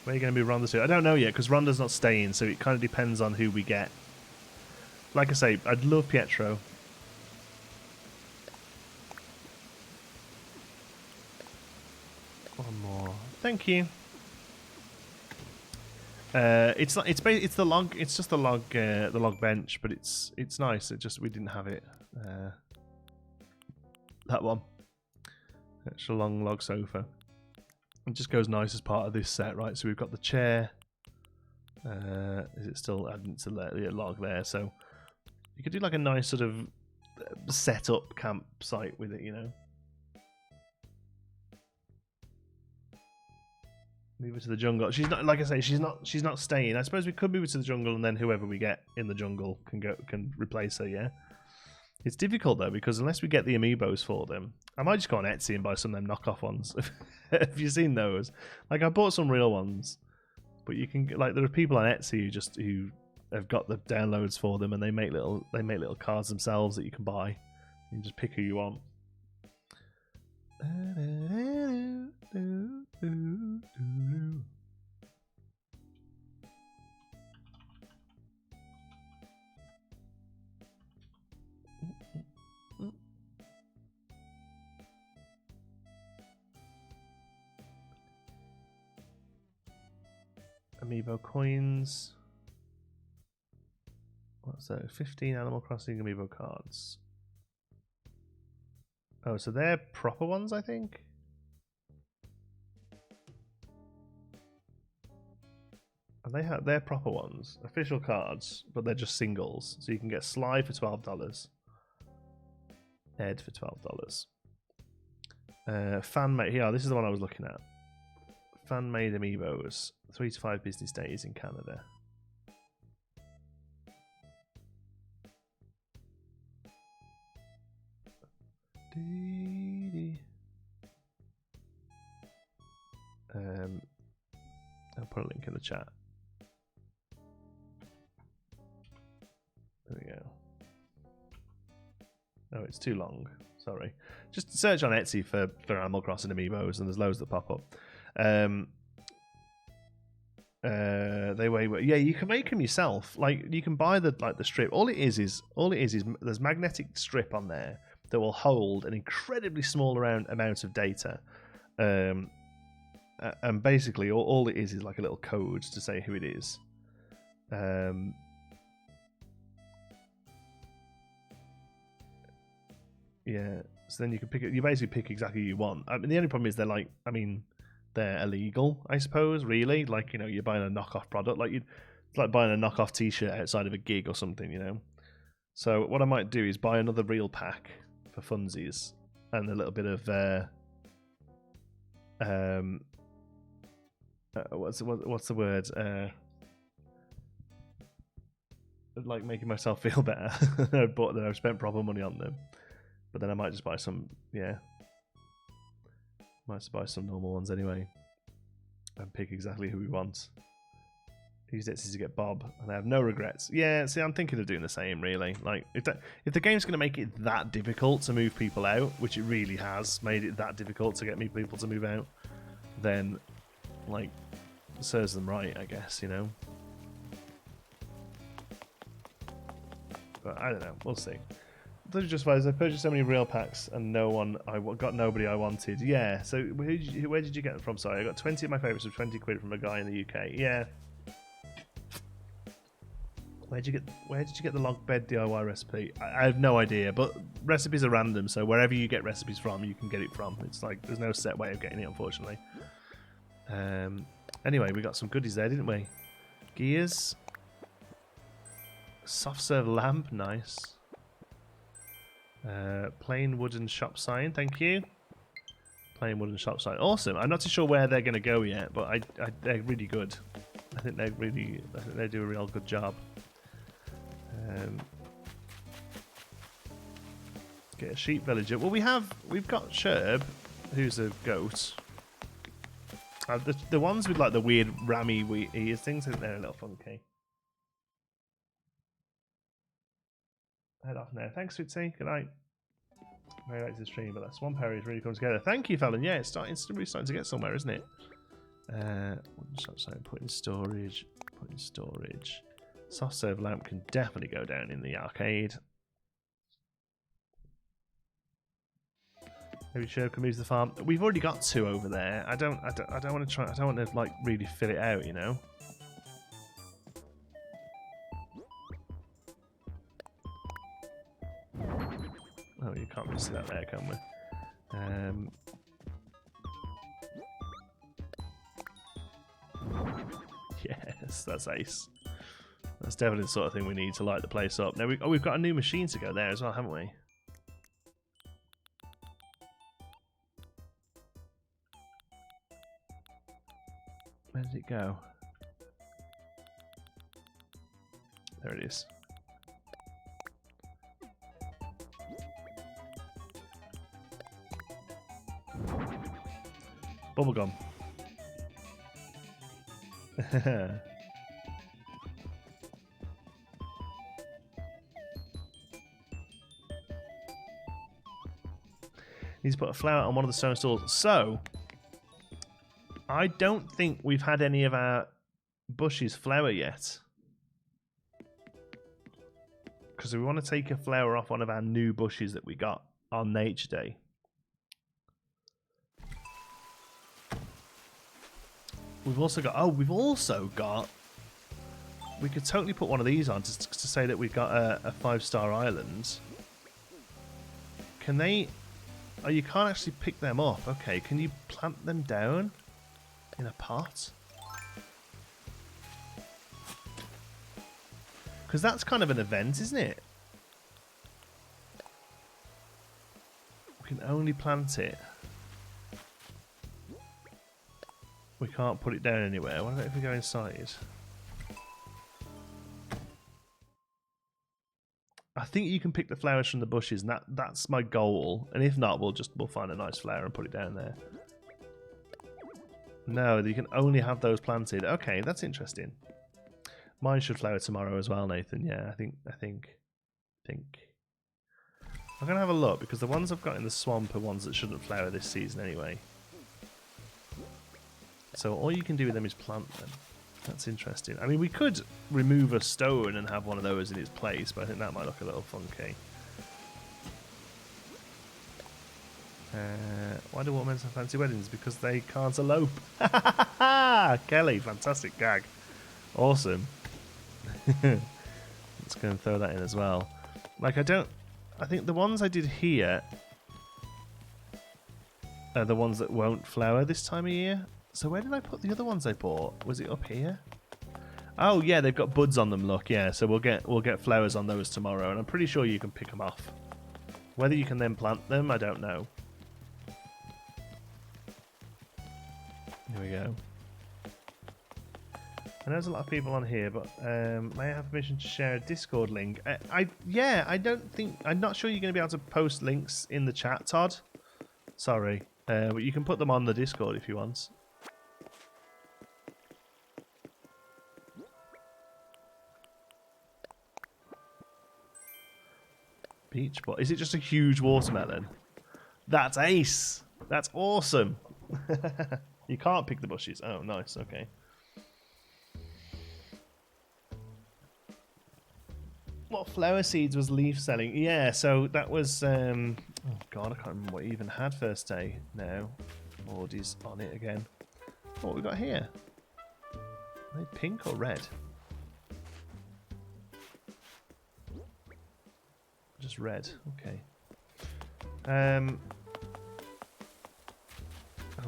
Where are you going to be Rhonda to? I don't know yet, because Rhonda's not staying, so it kind of depends on who we get. Like I say, I'd love Pietro. One more. Thank you. It's not. It's the log. It's just the log bench, but it's nice. It just we didn't have it. That one. Extra long log sofa. It just goes nice as part of this set, right? So we've got the chair. Is it still adding to the log there? So you could do like a nice sort of set up campsite with it, you know. Move her to the jungle. She's not, like I say, she's not staying. I suppose we could move her to the jungle, and then whoever we get in the jungle can replace her. Yeah. It's difficult though because unless we get the amiibos for them, I might just go on Etsy and buy some of them knockoff ones. Have you seen those? Like I bought some real ones, but you can like there are people on Etsy who have got the downloads for them and they make little cards themselves that you can buy. You can just pick who you want. Amiibo coins. What's that? 15 Animal Crossing Amiibo cards. Oh, so they're proper ones, I think? And they're proper ones. Official cards, but they're just singles. So you can get Sly for $12. Ed for $12. Fan-made... Yeah, this is the one I was looking at. Fan-made Amiibos. 3 to 5 business days in Canada. I'll put a link in the chat. There we go. Oh, it's too long. Sorry. Just search on Etsy for Animal Crossing Amiibos, and there's loads that pop up. They weigh. Yeah, you can make them yourself. Like you can buy the strip. All it is there's magnetic strip on there that will hold an incredibly small amount of data. And basically, all it is like a little code to say who it is. Yeah, so then you can pick it. You basically pick exactly who you want. I mean, the only problem is they're illegal, I suppose. Really, like you're buying a knockoff product. It's like buying a knockoff T-shirt outside of a gig or something. So what I might do is buy another real pack for funsies and a little bit of what's the word? Like making myself feel better, but then I've spent proper money on them. But then I might just buy some, might just buy some normal ones anyway, and pick exactly who we want. Use Etsy to get Bob, and I have no regrets. Yeah, see, I'm thinking of doing the same, really. Like, if the game's going to make it that difficult to move people out, which it really has made it that difficult to get people to move out, then, like, it serves them right, I guess, But I don't know. We'll see. Those are just vibes. I purchased so many real packs and got nobody I wanted. Yeah. So where did you get them from? Sorry, I got 20 of my favourites for 20 quid from a guy in the UK. Yeah. Where did you get the log bed DIY recipe? I have no idea, but recipes are random, so wherever you get recipes from, you can get it from. It's like there's no set way of getting it, unfortunately. Anyway, we got some goodies there, didn't we? Gears. Soft serve lamp, nice. Plain wooden shop sign, thank you. Plain wooden shop sign, awesome. I'm not too sure where they're going to go yet, but they're really good. I think they do a real good job. Get a sheep villager. Well, we've got Sherb, who's a goat. The ones with like the weird rammy ears things, I think they're a little funky. Head off now. Thanks, Fitzy. Good night. Very late to the stream, but that Swamp Area has really come together. Thank you, Fallon. Yeah, it's really starting to get somewhere, isn't it? Put in storage. Put in storage. Soft serve lamp can definitely go down in the arcade. Maybe Sherb can move the farm. We've already got 2 over there. I don't want to try. I don't want to like really fill it out, Oh, you can't really see that there, can we? Yes, that's ace. That's definitely the sort of thing we need to light the place up. Now we've got a new machine to go there as well, haven't we? Where did it go? There it is. Bubblegum. Needs to put a flower on one of the stone stalls. So, I don't think we've had any of our bushes flower yet. Because we want to take a flower off one of our new bushes that we got on Nature Day. We've also got... Oh, we've also got... We could totally put one of these on to say that we've got a 5-star island. Can they... Oh, you can't actually pick them up. Okay, can you plant them down in a pot? Because that's kind of an event, isn't it? We can only plant it. We can't put it down anywhere. What about if we go inside? I think you can pick the flowers from the bushes, and that's my goal. And if not, we'll find a nice flower and put it down there. No, you can only have those planted. Okay, that's interesting. Mine should flower tomorrow as well, Nathan. Yeah, I think. I'm gonna have a look because the ones I've got in the swamp are ones that shouldn't flower this season anyway. So all you can do with them is plant them. That's interesting. I mean, we could remove a stone and have one of those in its place, but I think that might look a little funky. Why do women have fancy weddings? Because they can't elope. Kelly, fantastic gag. Awesome. Let's go and throw that in as well. Like, I think the ones I did here are the ones that won't flower this time of year. So where did I put the other ones I bought? Was it up here? Oh yeah, they've got buds on them. Look, yeah. So we'll get flowers on those tomorrow, and I'm pretty sure you can pick them off. Whether you can then plant them, I don't know. Here we go. I know there's a lot of people on here, but may I have permission to share a Discord link? Yeah, I'm not sure you're going to be able to post links in the chat, Todd. Sorry, but you can put them on the Discord if you want. Peach, but is it just a huge watermelon? That's ace. That's awesome. You can't pick the bushes. Oh, nice. Okay. What flower seeds was Leaf selling? Yeah, so that was... oh, God, I can't remember what he even had first day now. Mordy's on it again. What we got here? Are they pink or red? Just red. Okay. Oh,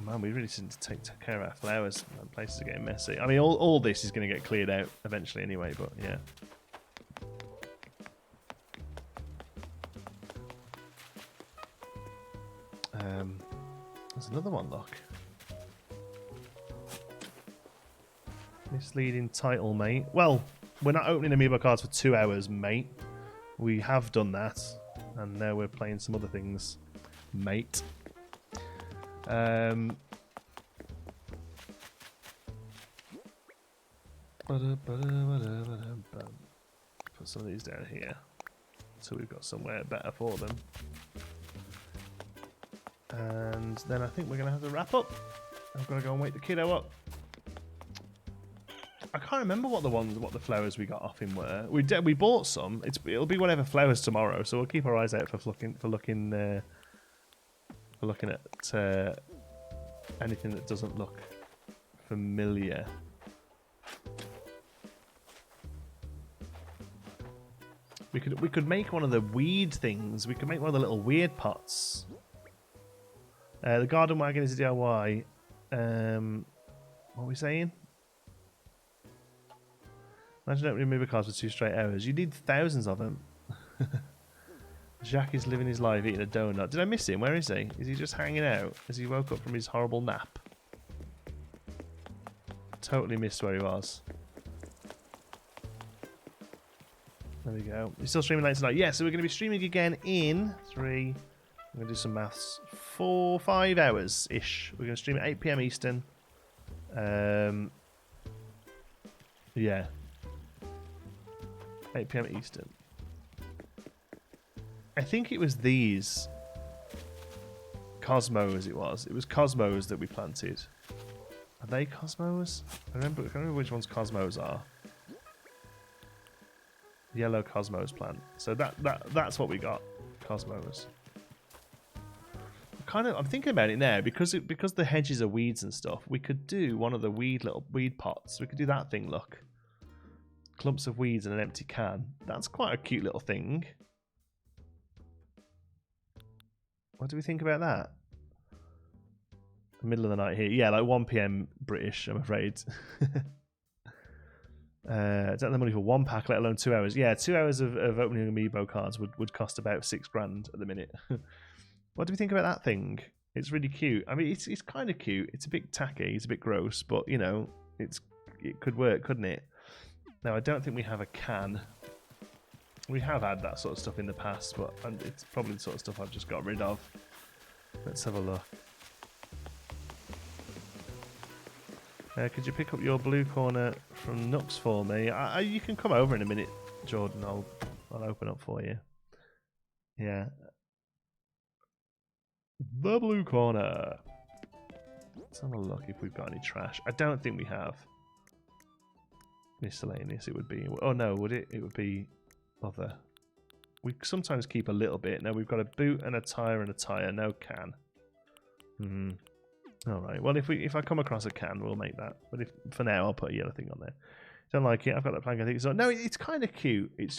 man, we really need to take care of our flowers. The places are getting messy. I mean, all this is going to get cleared out eventually anyway, but yeah. There's another one, look. Misleading title, mate. Well, we're not opening Amiibo cards for 2 hours, mate. We have done that, and now we're playing some other things, mate. Put some of these down here, so we've got somewhere better for them. And then I think we're going to have to wrap up. I've got to go and wake the kiddo up. I can't remember what the flowers we got off him were. We bought some. It'll be whatever flowers tomorrow, so we'll keep our eyes out for looking at anything that doesn't look familiar. We could make one of the weed things. We could make one of the little weird pots. The garden wagon is a DIY. What are we saying? Imagine opening Amiibo cards for 2 straight hours. You need thousands of them. Jack is living his life eating a donut. Did I miss him? Where is he? Is he just hanging out? Has he woke up from his horrible nap? Totally missed where he was. There we go. You're still streaming late tonight? Yeah, so we're going to be streaming again in 3... I'm going to do some maths. 5 hours-ish. We're going to stream at 8 PM Eastern. Yeah. 8 PM Eastern. I think it was these. Cosmos it was. It was Cosmos that we planted. Are they Cosmos? I can't remember which ones Cosmos are. Yellow Cosmos plant. So that's what we got. Cosmos. I I'm thinking about it now because the hedges are weeds and stuff. We could do one of the little weed pots. We could do that thing. Look, clumps of weeds in an empty can. That's quite a cute little thing. What do we think about that? The middle of the night here. Yeah, like 1 PM British, I'm afraid. I don't have the money for 1 pack, let alone 2 hours. Yeah, 2 hours of opening Amiibo cards would cost about $6 at the minute. What do we think about that thing? It's really cute. I mean, it's kind of cute. It's a bit tacky. It's a bit gross, but you know, it could work, couldn't it? Now, I don't think we have a can. We have had that sort of stuff in the past, but it's probably the sort of stuff I've just got rid of. Let's have a look. Could you pick up your blue corner from Nooks for me? You can come over in a minute, Jordan. I'll open up for you. Yeah. The blue corner. Let's have a look if we've got any trash. I don't think we have. Miscellaneous, it would be. Oh no, would it? It would be other. We sometimes keep a little bit. Now we've got a boot and a tire and a tire. No can. All right. Well, if I come across a can, we'll make that. But for now, I'll put a yellow thing on there. Don't like it. I've got that plank. I think so. No, it's kind of cute. It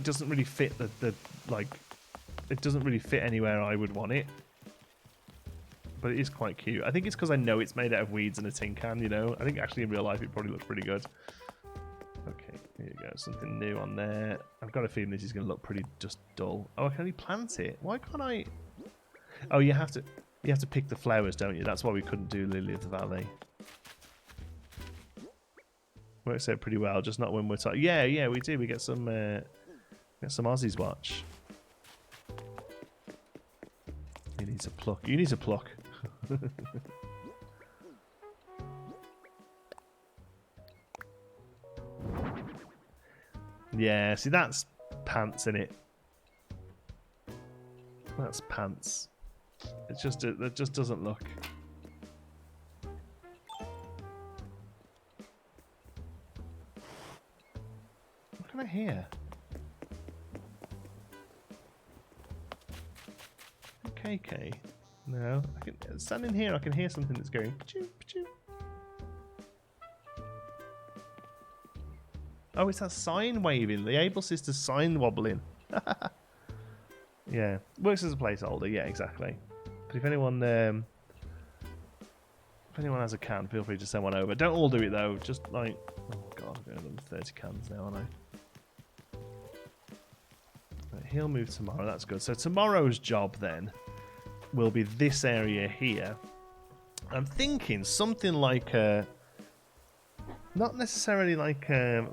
doesn't really fit the like. It doesn't really fit anywhere I would want it. But it is quite cute. I think it's because I know it's made out of weeds and a tin can. You know. I think actually in real life it probably looks pretty good. Okay, here you go. Something new on there. I've got a feeling this is going to look pretty just dull. Oh, I can only plant it. Why can't I? Oh, you have to pick the flowers, don't you? That's why we couldn't do Lily of the Valley. Works out pretty well, just not when we're talking. Yeah, we do. We get some Aussies watch. You need to pluck. You need to pluck. Yeah, see that's pants in it. That's pants. It just doesn't look. What can I hear? KK. No, I can standing here. I can hear something that's going. Pachoo, pachoo. Oh, it's that sign waving. The Able Sisters sign wobbling. Yeah, works as a placeholder. Yeah, exactly. But if anyone has a can, feel free to send one over. Don't all do it though. Just like, oh god, I've got another 30 cans now, aren't I? Right, he'll move tomorrow. That's good. So tomorrow's job then will be this area here. I'm thinking something like a. Not necessarily like a,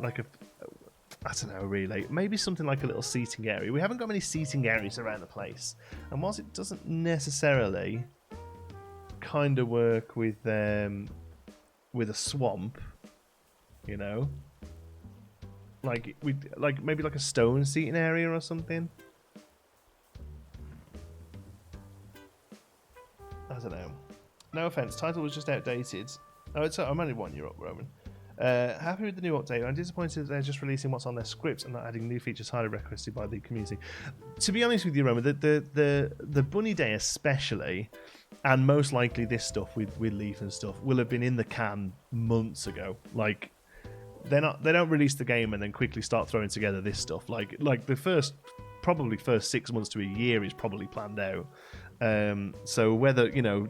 I don't know really, maybe something like a little seating area. We haven't got many seating areas around the place. And whilst it doesn't necessarily kind of work with a swamp, you know, like maybe like a stone seating area or something. I don't know. No offense, title was just outdated. Oh, I'm only 1 year up, Roman. Happy with the new update. I'm disappointed that they're just releasing what's on their script and not adding new features highly requested by the community. To be honest with you, Roman, the Bunny Day especially, and most likely this stuff with Leaf and stuff, will have been in the can months ago. Like they don't release the game and then quickly start throwing together this stuff. Like the first 6 months to a year is probably planned out. So whether, you know,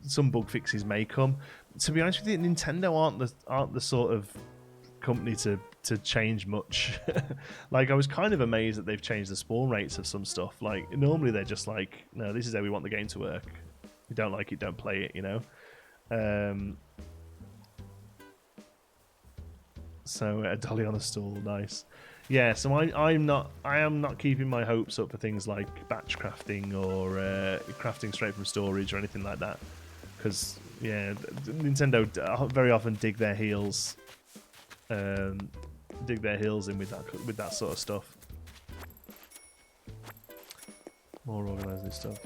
some bug fixes may come. To be honest with you, Nintendo aren't the sort of company to change much. Like I was kind of amazed that they've changed the spawn rates of some stuff. Like normally they're just like, no, this is how we want the game to work. If you don't like it, don't play it, you know. So a dolly on a stool, nice. Yeah, so I am not keeping my hopes up for things like batch crafting or crafting straight from storage or anything like that, because yeah, Nintendo very often dig their heels in with that sort of stuff. More organising stuff.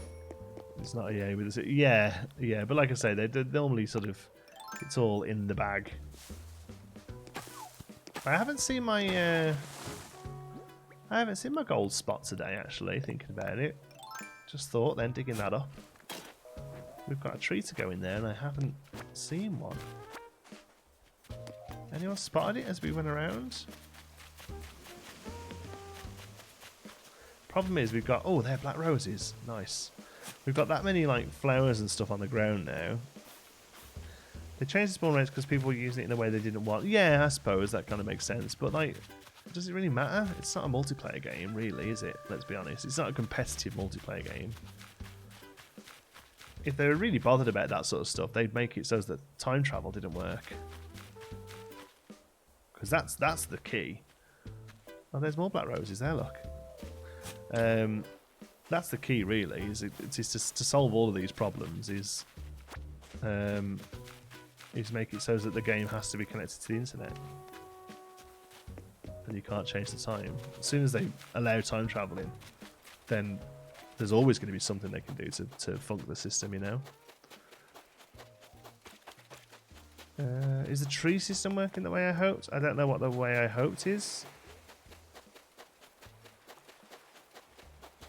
It's not EA with this. Yeah, but like I say, they normally sort of, it's all in the bag. I haven't seen my I haven't seen my gold spot today, actually, thinking about it. Just thought then, digging that up. We've got a tree to go in there, and I haven't seen one. Anyone spotted it as we went around? Problem is, we've got... Oh, they're black roses. Nice. We've got that many, like, flowers and stuff on the ground now. They changed the spawn rates because people were using it in a way they didn't want. Yeah, I suppose that kind of makes sense. But, like, does it really matter? It's not a multiplayer game, really, is it? Let's be honest. It's not a competitive multiplayer game. If they were really bothered about that sort of stuff, they'd make it so that time travel didn't work. Because that's the key. Oh, there's more black roses there, look. That's the key, really. Is to solve all of these problems is make it so that the game has to be connected to the internet, and you can't change the time. As soon as they allow time traveling, then there's always going to be something they can do to funk the system, you know. Is the tree system working the way I hoped? I don't know what the way I hoped is.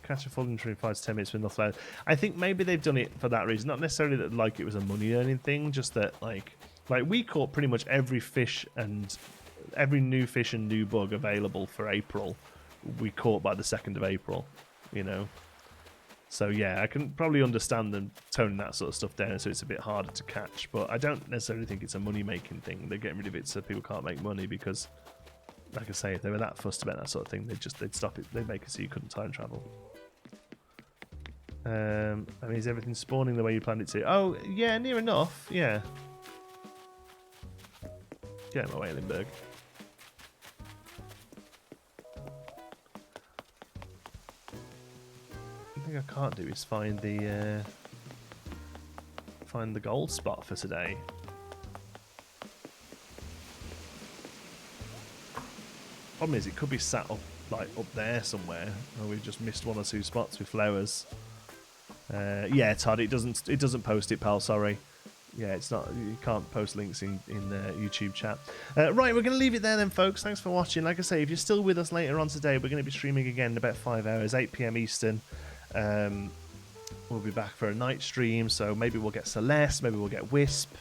Catch a falling tree in 5 to 10 minutes with enough flowers. I think maybe they've done it for that reason. Not necessarily that like it was a money earning thing, just that like we caught pretty much every fish and every new fish and new bug available for April. We caught by the 2nd of April, you know. So yeah, I can probably understand them toning that sort of stuff down so it's a bit harder to catch. But I don't necessarily think it's a money making thing. They're getting rid of it so people can't make money because, like I say, if they were that fussed about that sort of thing, they'd stop it. They'd make it so you couldn't time travel. I mean, is everything spawning the way you planned it to? Oh, yeah, near enough, yeah. Get out of my way, Lindbergh. The thing I can't do is find the gold spot for today. Problem is, it could be sat up there somewhere, or we've just missed 1 or 2 spots with flowers. Yeah, Todd, it doesn't post it, pal. Sorry. Yeah, it's not. You can't post links in the YouTube chat. Right, we're going to leave it there then, folks. Thanks for watching. Like I say, if you're still with us later on today, we're going to be streaming again in about 5 hours, 8 PM Eastern. We'll be back for a night stream, so maybe we'll get Celeste, maybe we'll get Wisp,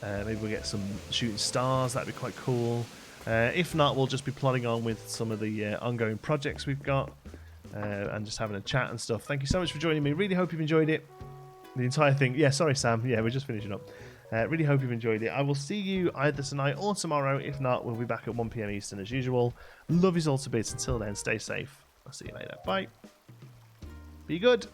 maybe we'll get some shooting stars. That'd be quite cool. If not, we'll just be plodding on with some of the ongoing projects we've got. And just having a chat and stuff. Thank you so much for joining me. Really hope you've enjoyed it. The entire thing. Yeah, sorry, Sam. Yeah, we're just finishing up. Really hope you've enjoyed it. I will see you either tonight or tomorrow. If not, we'll be back at 1 PM Eastern as usual. Love you all to bits. Until then, stay safe. I'll see you later. Bye. Be good.